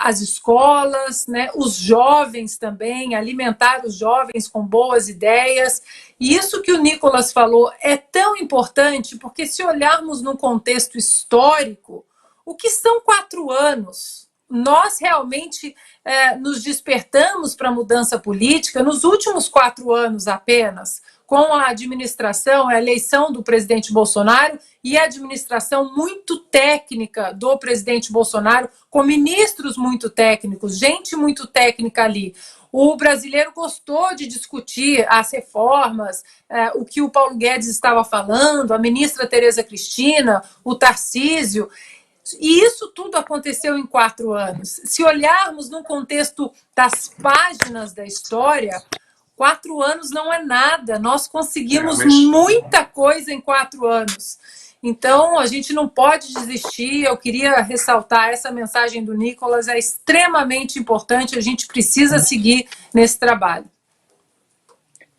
as escolas, né, os jovens também, alimentar os jovens com boas ideias. E isso que o Nicolas falou é tão importante, porque se olharmos num contexto histórico, o que são 4 anos? Nós realmente nos despertamos para a mudança política nos últimos 4 anos apenas, com a administração, a eleição do presidente Bolsonaro e a administração muito técnica do presidente Bolsonaro, com ministros muito técnicos, gente muito técnica ali. O brasileiro gostou de discutir as reformas, o que o Paulo Guedes estava falando, a ministra Tereza Cristina, o Tarcísio. E isso tudo aconteceu em 4 anos. Se olharmos no contexto das páginas da história, 4 anos não é nada. Nós conseguimos muita coisa em 4 anos. Então, a gente não pode desistir. Eu queria ressaltar essa mensagem do Nicolas, é extremamente importante. A gente precisa seguir nesse trabalho.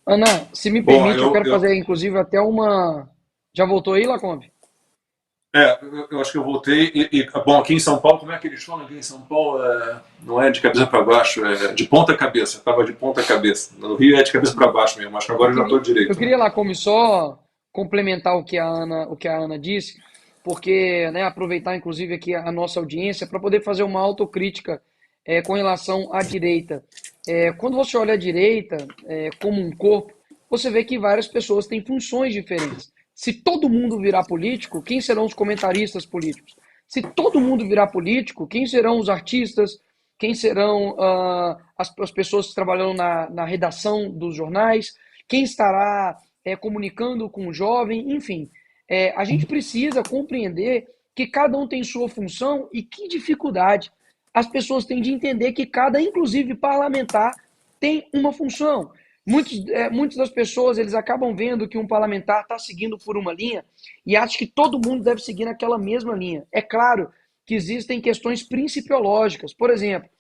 Ana, se me permite, eu quero fazer, inclusive, até uma... Já voltou aí, Lacombe? Eu acho que eu voltei. Bom, aqui em São Paulo, como é que eles falam aqui em São Paulo? Não é de cabeça para baixo, é de ponta cabeça. Estava de ponta cabeça. No Rio é de cabeça para baixo mesmo. Acho que agora eu já estou direito. Eu queria, Lacombe, só complementar o que a Ana disse, porque, né, aproveitar, inclusive, aqui a nossa audiência para poder fazer uma autocrítica com relação à direita. Quando você olha a direita como um corpo, você vê que várias pessoas têm funções diferentes. Se todo mundo virar político, quem serão os comentaristas políticos? Se todo mundo virar político, quem serão os artistas? Quem serão as pessoas que trabalham na redação dos jornais? Quem estará comunicando com o jovem? Enfim, a gente precisa compreender que cada um tem sua função e que dificuldade as pessoas têm de entender que cada, inclusive parlamentar, tem uma função. Muitas das pessoas eles acabam vendo que um parlamentar está seguindo por uma linha e acham que todo mundo deve seguir naquela mesma linha. É claro que existem questões principiológicas. Por exemplo,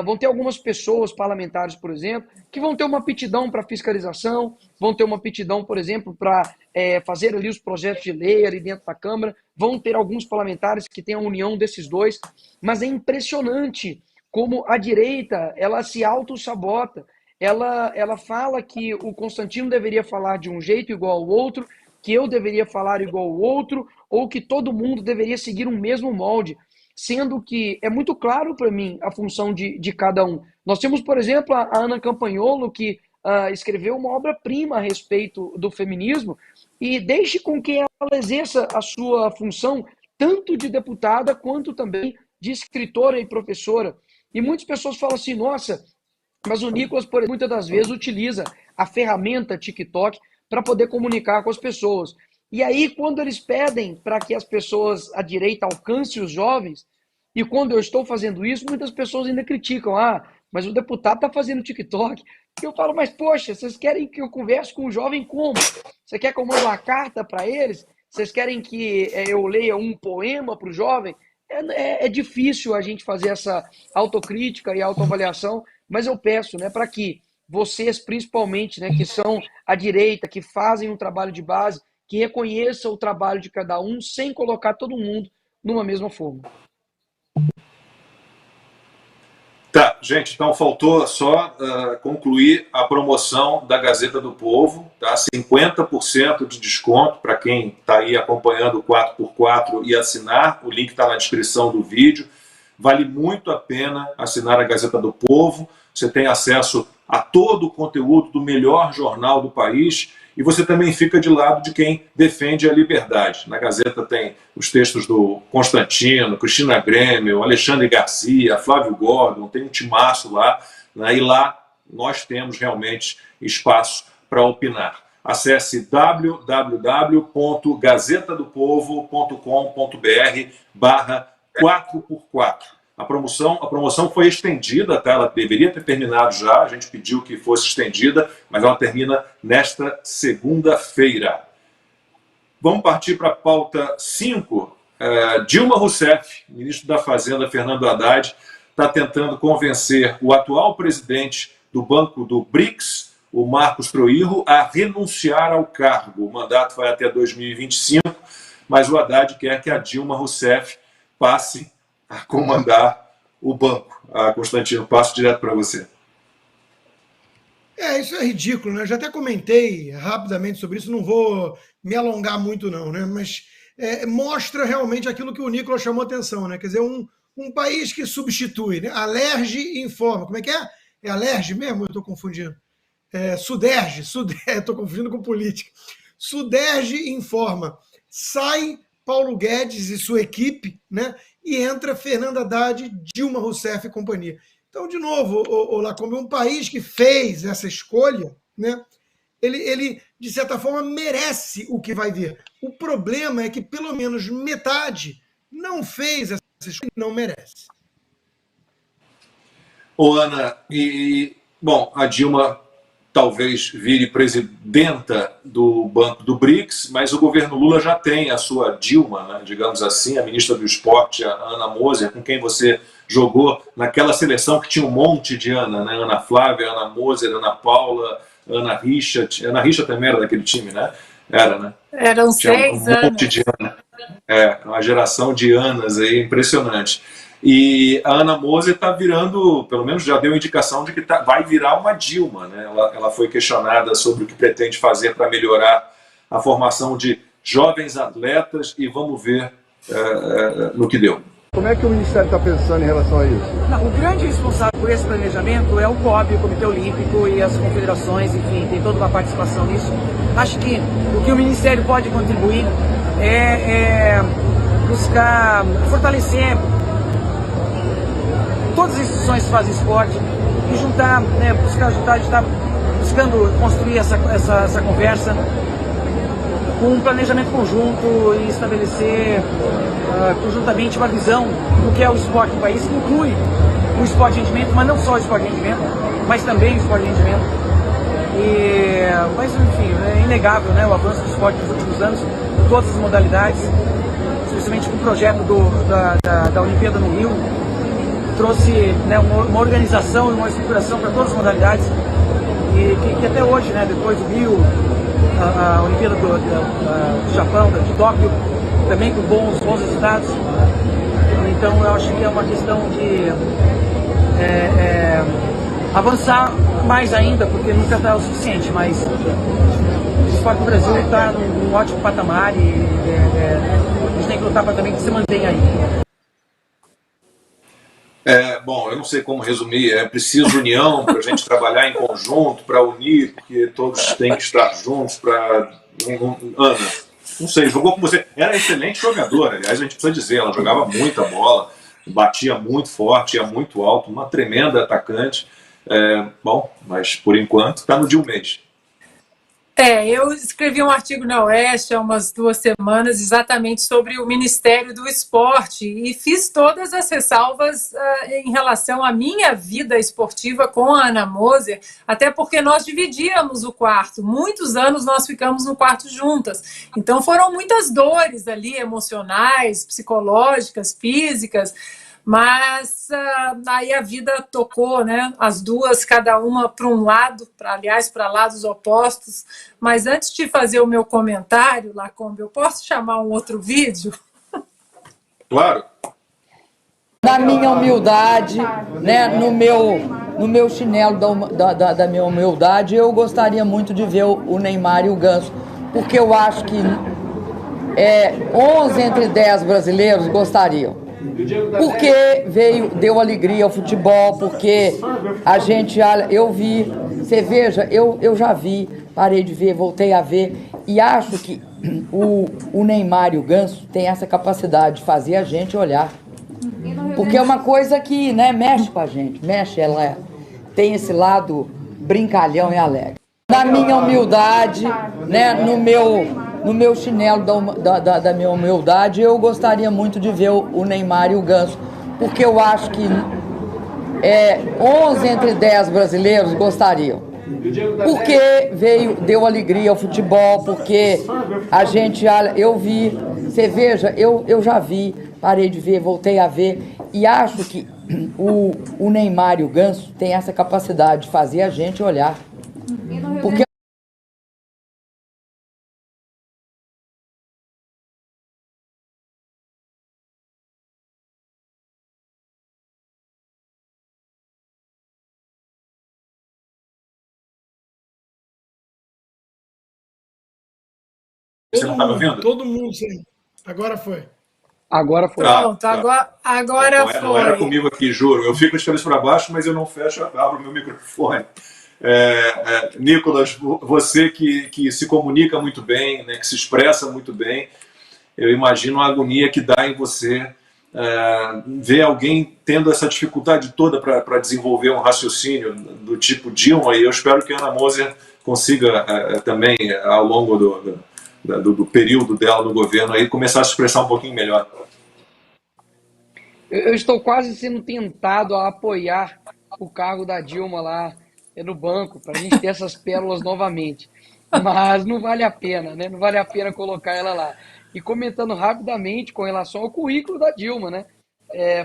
vão ter algumas pessoas parlamentares, por exemplo, que vão ter uma aptidão para fiscalização, vão ter uma aptidão, por exemplo, para fazer ali os projetos de lei ali dentro da Câmara, vão ter alguns parlamentares que têm a união desses dois, mas é impressionante como a direita ela se auto-sabota. Ela fala que o Constantino deveria falar de um jeito igual ao outro, que eu deveria falar igual ao outro, ou que todo mundo deveria seguir um mesmo molde, sendo que é muito claro para mim a função de cada um. Nós temos, por exemplo, a Ana Campanholo, que escreveu uma obra-prima a respeito do feminismo, e deixe com que ela exerça a sua função, tanto de deputada quanto também de escritora e professora. E muitas pessoas falam assim, nossa... Mas o Nicolas, por muitas das vezes, utiliza a ferramenta TikTok para poder comunicar com as pessoas. E aí, quando eles pedem para que as pessoas à direita alcancem os jovens, e quando eu estou fazendo isso, muitas pessoas ainda criticam. Mas o deputado está fazendo TikTok. E eu falo, mas poxa, vocês querem que eu converse com o jovem como? Você quer que eu mande uma carta para eles? Vocês querem que eu leia um poema para o jovem? É difícil a gente fazer essa autocrítica e autoavaliação, mas eu peço, né, para que vocês principalmente, né, que são a direita, que fazem um trabalho de base, que reconheçam o trabalho de cada um sem colocar todo mundo numa mesma forma. Tá, gente, então faltou só concluir a promoção da Gazeta do Povo, tá? 50% de desconto para quem está aí acompanhando o 4x4 e assinar, o link está na descrição do vídeo. Vale muito a pena assinar a Gazeta do Povo, você tem acesso a todo o conteúdo do melhor jornal do país e você também fica de lado de quem defende a liberdade. Na Gazeta tem os textos do Constantino, Cristina Grêmio, Alexandre Garcia, Flávio Gordon, tem um timaço lá, né? E lá nós temos realmente espaço para opinar. Acesse www.gazetadopovo.com.br/4x4. A promoção foi estendida, tá? Ela deveria ter terminado já, a gente pediu que fosse estendida, mas ela termina nesta segunda-feira. Vamos partir para a pauta 5. Dilma Rousseff, ministro da Fazenda, Fernando Haddad, está tentando convencer o atual presidente do Banco do BRICS, o Marcos Troirro, a renunciar ao cargo. O mandato vai até 2025, mas o Haddad quer que a Dilma Rousseff passe a comandar o banco. Constantino, passo direto para você. Isso é ridículo, né? Eu já até comentei rapidamente sobre isso, não vou me alongar muito não, né? Mas mostra realmente aquilo que o Nicolas chamou a atenção, né? Quer dizer, um país que substitui, né? Alerj informa. Como é que é? É Alerj mesmo? Eu estou confundindo. Suderj, estou confundindo com política. Suderj informa. Sai Paulo Guedes e sua equipe, né? E entra Fernando Haddad, Dilma Rousseff e companhia. Então, de novo, Lacombe, um país que fez essa escolha, né? Ele, de certa forma, merece o que vai vir. O problema é que pelo menos metade não fez essa escolha e não merece. Ana, bom, a Dilma talvez vire presidenta do Banco do BRICS, mas o governo Lula já tem a sua Dilma, né, digamos assim, a ministra do Esporte, a Ana Moser, com quem você jogou naquela seleção que tinha um monte de Ana, né? Ana Flávia, Ana Moser, Ana Paula, Ana Richa. Ana Richa também era daquele time, né? Era, né? Eram tinha 6 um monte de Ana. Uma geração de Anas aí, impressionante. E a Ana Moser está virando, pelo menos já deu indicação de que vai virar uma Dilma, né? Ela foi questionada sobre o que pretende fazer para melhorar a formação de jovens atletas e vamos ver no que deu. Como é que o Ministério está pensando em relação a isso? Não, o grande responsável por esse planejamento é o COB, o Comitê Olímpico e as confederações, enfim, tem toda uma participação nisso. Acho que o que o Ministério pode contribuir é buscar fortalecer todas as instituições que fazem esporte e juntar, né, buscar juntar, a gente está buscando construir essa conversa com um planejamento conjunto e estabelecer conjuntamente uma visão do que é o esporte do país, que inclui o esporte de rendimento, mas não só o esporte de rendimento, mas também o esporte de rendimento. Mas, enfim, é inegável, né, o avanço do esporte nos últimos anos, em todas as modalidades, especialmente com o projeto da Olimpíada no Rio, trouxe, né, uma organização e uma estruturação para todas as modalidades, e que até hoje, né, depois do Rio, a Olimpíada do Japão, de Tóquio, também com bons resultados. Então eu acho que é uma questão de avançar mais ainda, porque nunca está o suficiente, mas o esporte do Brasil está num ótimo patamar e a gente tem que lutar para também que se mantenha aí. Bom, eu não sei como resumir, é preciso união para a gente trabalhar em conjunto, para unir, porque todos têm que estar juntos para... Ana, não sei, jogou com você, era excelente jogadora, aliás, a gente precisa dizer, ela jogava muita bola, batia muito forte, ia muito alto, uma tremenda atacante, bom, mas por enquanto está no Dilmês. Eu escrevi um artigo na Oeste há umas 2 semanas exatamente sobre o Ministério do Esporte e fiz todas as ressalvas em relação à minha vida esportiva com a Ana Moser, até porque nós dividíamos o quarto, muitos anos nós ficamos no quarto juntas, então foram muitas dores ali, emocionais, psicológicas, físicas, Mas aí a vida tocou, né? As duas, cada uma para um lado, aliás, para lados opostos. Mas antes de fazer o meu comentário, Lacombe, eu posso chamar um outro vídeo? Claro. Na minha humildade, né, no meu chinelo da minha humildade, eu gostaria muito de ver o Neymar e o Ganso, porque eu acho que 11 entre 10 brasileiros gostariam. Porque deu alegria ao futebol, porque a gente, eu vi, você veja, eu já vi, parei de ver, voltei a ver, e acho que o Neymar e o Ganso têm essa capacidade de fazer a gente olhar. Porque é uma coisa que, né, mexe com a gente, ela tem esse lado brincalhão e alegre. Na minha humildade, né, no meu chinelo da minha humildade, eu gostaria muito de ver o Neymar e o Ganso, porque eu acho que 11 entre 10 brasileiros gostariam. Porque deu alegria ao futebol, porque a gente, eu vi, você veja, eu já vi, parei de ver, voltei a ver, e acho que o Neymar e o Ganso têm essa capacidade de fazer a gente olhar. Porque Você não está me ouvindo? Todo mundo, sim. Agora foi. Agora foi. Pronto, agora foi. Não era comigo aqui, juro. Eu fico de cabeça para baixo, mas eu não fecho, abro meu microfone. Nicolas, você que se comunica muito bem, né, que se expressa muito bem, eu imagino a agonia que dá em você ver alguém tendo essa dificuldade toda para desenvolver um raciocínio do tipo Dilma, e eu espero que a Ana Moser consiga também, ao longo do período dela no governo, aí, começar a se expressar um pouquinho melhor. Eu estou quase sendo tentado a apoiar o cargo da Dilma lá no banco, para a gente ter essas pérolas novamente. Mas não vale a pena, né? Não vale a pena colocar ela lá. E comentando rapidamente com relação ao currículo da Dilma, né?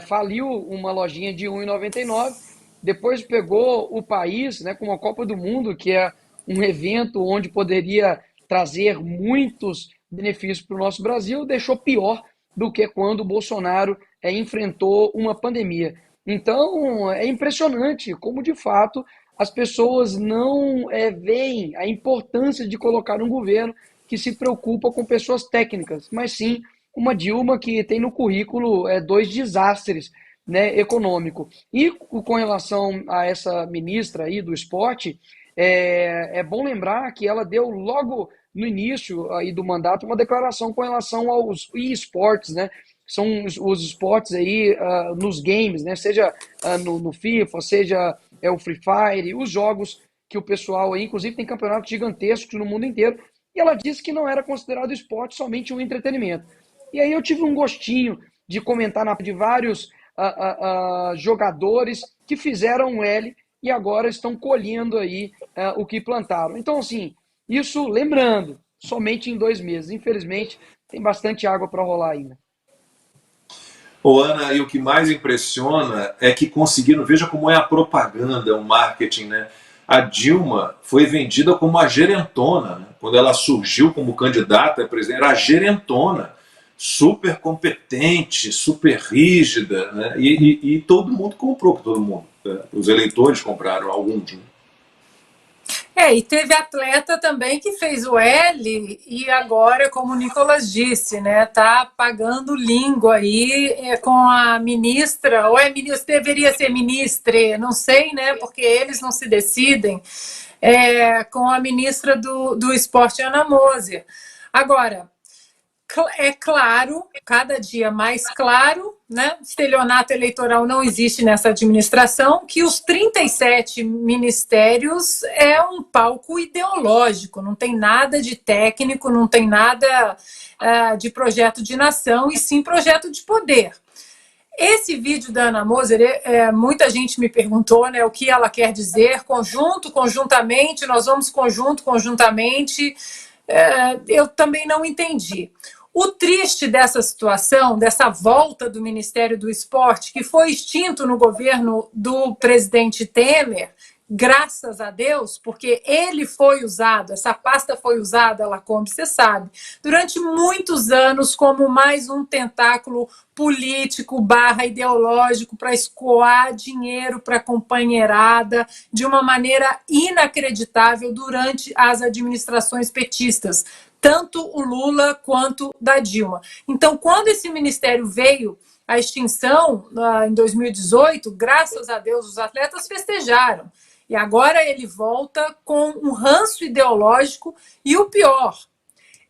Faliu uma lojinha de R$ 1,99, depois pegou o país, né, com a Copa do Mundo, que é um evento onde poderia trazer muitos benefícios para o nosso Brasil, deixou pior do que quando o Bolsonaro enfrentou uma pandemia. Então, é impressionante como, de fato, as pessoas não veem a importância de colocar um governo que se preocupa com pessoas técnicas, mas sim uma Dilma que tem no currículo 2 desastres, né, econômico. E com relação a essa ministra aí do esporte, é bom lembrar que ela deu logo no início aí do mandato uma declaração com relação aos esportes, né? São os esportes aí nos games, né? Seja no FIFA, seja o Free Fire, os jogos que o pessoal aí, inclusive tem campeonatos gigantescos no mundo inteiro, e ela disse que não era considerado esporte, somente um entretenimento. E aí eu tive um gostinho de comentar de vários jogadores que fizeram L e agora estão colhendo aí o que plantaram. Então, assim, isso, lembrando, somente em 2 meses. Infelizmente, tem bastante água para rolar ainda. Ô, Ana, e o que mais impressiona é que conseguiram, veja como é a propaganda, o marketing, né? A Dilma foi vendida como a gerentona, né? Quando ela surgiu como candidata a presidente, era a gerentona, super competente, super rígida, né? E todo mundo comprou, todo mundo. Né? Os eleitores compraram, alguns. Né? E teve atleta também que fez o L e agora, como o Nicolas disse, né, tá pagando língua aí com a ministra, ou ministra, deveria ser ministre, não sei, né, porque eles não se decidem, com a ministra do esporte, Ana Moser. Agora, é claro, cada dia mais claro, né? Estelionato eleitoral não existe nessa administração, que os 37 ministérios é um palco ideológico, não tem nada de técnico, não tem nada de projeto de nação, e sim projeto de poder. Esse vídeo da Ana Moser, muita gente me perguntou, né, o que ela quer dizer, conjuntamente, nós vamos conjuntamente, eu também não entendi. O triste dessa situação, dessa volta do Ministério do Esporte, que foi extinto no governo do presidente Temer, graças a Deus, porque ele foi usado, essa pasta foi usada, Lacombe, você sabe, durante muitos anos como mais um tentáculo político / ideológico para escoar dinheiro para a companheirada de uma maneira inacreditável durante as administrações petistas, tanto o Lula quanto da Dilma. Então, quando esse ministério veio à extinção em 2018, graças a Deus os atletas festejaram. E agora ele volta com um ranço ideológico e o pior,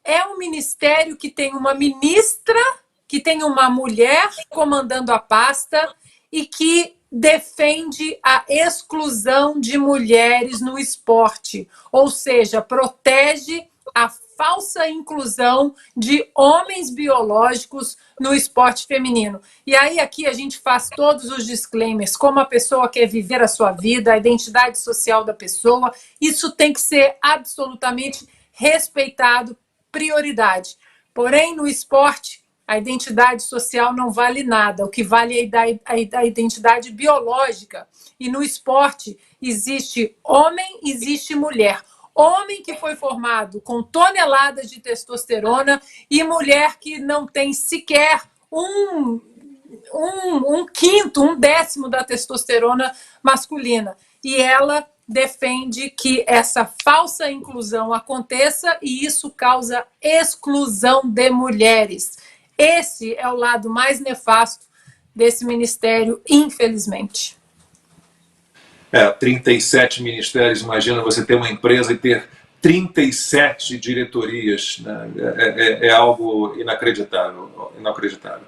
é um ministério que tem uma ministra, que tem uma mulher comandando a pasta e que defende a exclusão de mulheres no esporte, ou seja, protege a falsa inclusão de homens biológicos no esporte feminino. E aí aqui a gente faz todos os disclaimers, como a pessoa quer viver a sua vida, a identidade social da pessoa, isso tem que ser absolutamente respeitado, prioridade. Porém, no esporte, a identidade social não vale nada, o que vale é a identidade biológica. E no esporte existe homem, existe mulher. Homem que foi formado com toneladas de testosterona e mulher que não tem sequer um quinto, um décimo da testosterona masculina. E ela defende que essa falsa inclusão aconteça e isso causa exclusão de mulheres. Esse é o lado mais nefasto desse ministério, infelizmente. 37 ministérios, imagina você ter uma empresa e ter 37 diretorias, né? É algo inacreditável, inacreditável.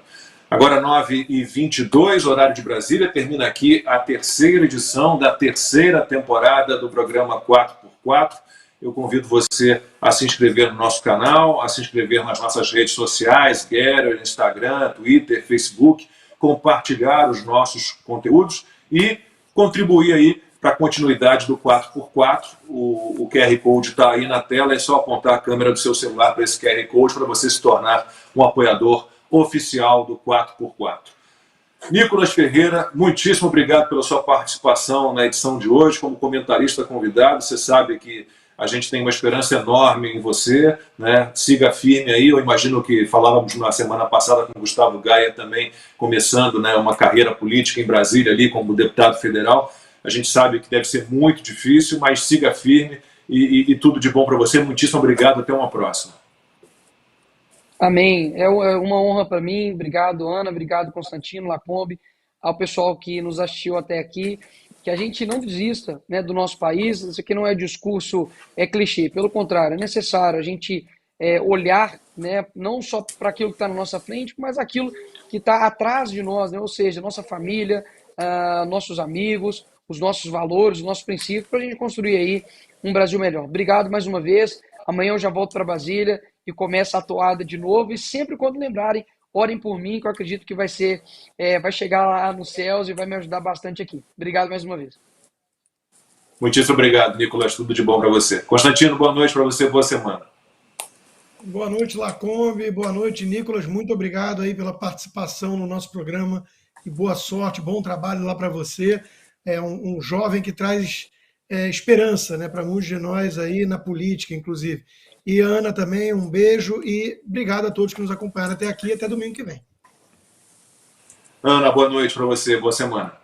Agora, 9h22, horário de Brasília, termina aqui a terceira edição da terceira temporada do programa 4x4. Eu convido você a se inscrever no nosso canal, a se inscrever nas nossas redes sociais, Getter, Instagram, Twitter, Facebook, compartilhar os nossos conteúdos e contribuir aí para a continuidade do 4x4. O QR Code está aí na tela, é só apontar a câmera do seu celular para esse QR Code para você se tornar um apoiador oficial do 4x4. Nicolas Ferreira, muitíssimo obrigado pela sua participação na edição de hoje, como comentarista convidado. Você sabe que a gente tem uma esperança enorme em você, né? Siga firme aí. Eu imagino que falávamos na semana passada com o Gustavo Gaia também, começando, né, uma carreira política em Brasília ali como deputado federal. A gente sabe que deve ser muito difícil, mas siga firme e tudo de bom para você. Muitíssimo obrigado. Até uma próxima. Amém. É uma honra para mim. Obrigado, Ana. Obrigado, Constantino, Lacombe, ao pessoal que nos assistiu até aqui. Que a gente não desista, né, do nosso país. Isso aqui não é discurso, é clichê. Pelo contrário, é necessário a gente olhar, né, não só para aquilo que está na nossa frente, mas aquilo que está atrás de nós, né, ou seja, nossa família, nossos amigos, os nossos valores, os nossos princípios, para a gente construir aí um Brasil melhor. Obrigado mais uma vez. Amanhã eu já volto para Brasília e começo a toada de novo. E sempre quando lembrarem, orem por mim, que eu acredito que vai chegar lá nos céus e vai me ajudar bastante aqui. Obrigado mais uma vez. Muitíssimo obrigado, Nicolas. Tudo de bom para você. Constantino, boa noite para você, boa semana. Boa noite, Lacombe. Boa noite, Nicolas. Muito obrigado aí pela participação no nosso programa e boa sorte, bom trabalho lá para você. É um jovem que traz esperança, né, para muitos de nós aí na política, inclusive. E Ana também, um beijo e obrigado a todos que nos acompanharam até aqui, até domingo que vem. Ana, boa noite para você, boa semana.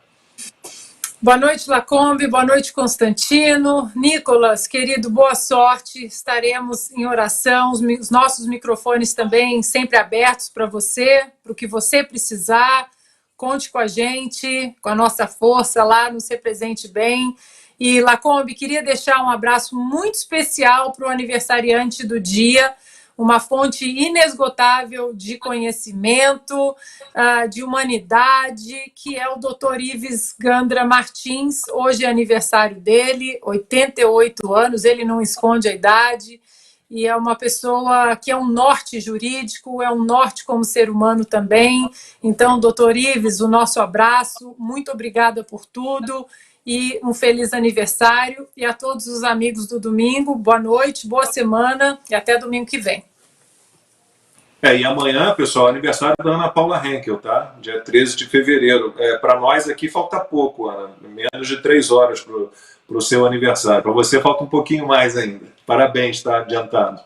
Boa noite, Lacombe, boa noite, Constantino. Nicolas, querido, boa sorte, estaremos em oração, os nossos microfones também sempre abertos para você, para o que você precisar, conte com a gente, com a nossa força lá, nos represente bem. E, Lacombe, queria deixar um abraço muito especial para o aniversariante do dia, uma fonte inesgotável de conhecimento, de humanidade, que é o Dr. Ives Gandra Martins. Hoje é aniversário dele, 88 anos, ele não esconde a idade, e é uma pessoa que é um norte jurídico, é um norte como ser humano também. Então, Dr. Ives, o nosso abraço, muito obrigada por tudo, e um feliz aniversário. E a todos os amigos do domingo, boa noite, boa semana e até domingo que vem. E amanhã, pessoal, aniversário da Ana Paula Henkel, tá? Dia 13 de fevereiro. Para nós aqui falta pouco, Ana. Menos de 3 horas para o seu aniversário. Para você falta um pouquinho mais ainda. Parabéns, tá? Adiantado.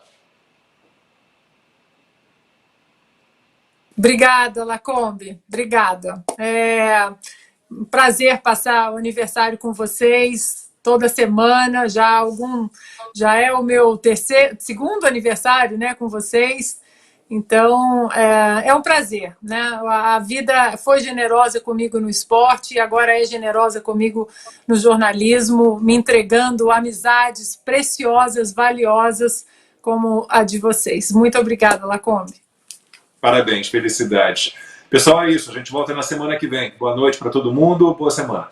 Obrigada, Lacombe. Obrigada. É um prazer passar o aniversário com vocês toda semana. Já é o meu segundo aniversário, né, com vocês. Então, é um prazer, né? A vida foi generosa comigo no esporte e agora é generosa comigo no jornalismo, me entregando amizades preciosas, valiosas, como a de vocês. Muito obrigada, Lacombe. Parabéns, felicidades. Pessoal, é isso. A gente volta na semana que vem. Boa noite para todo mundo, boa semana.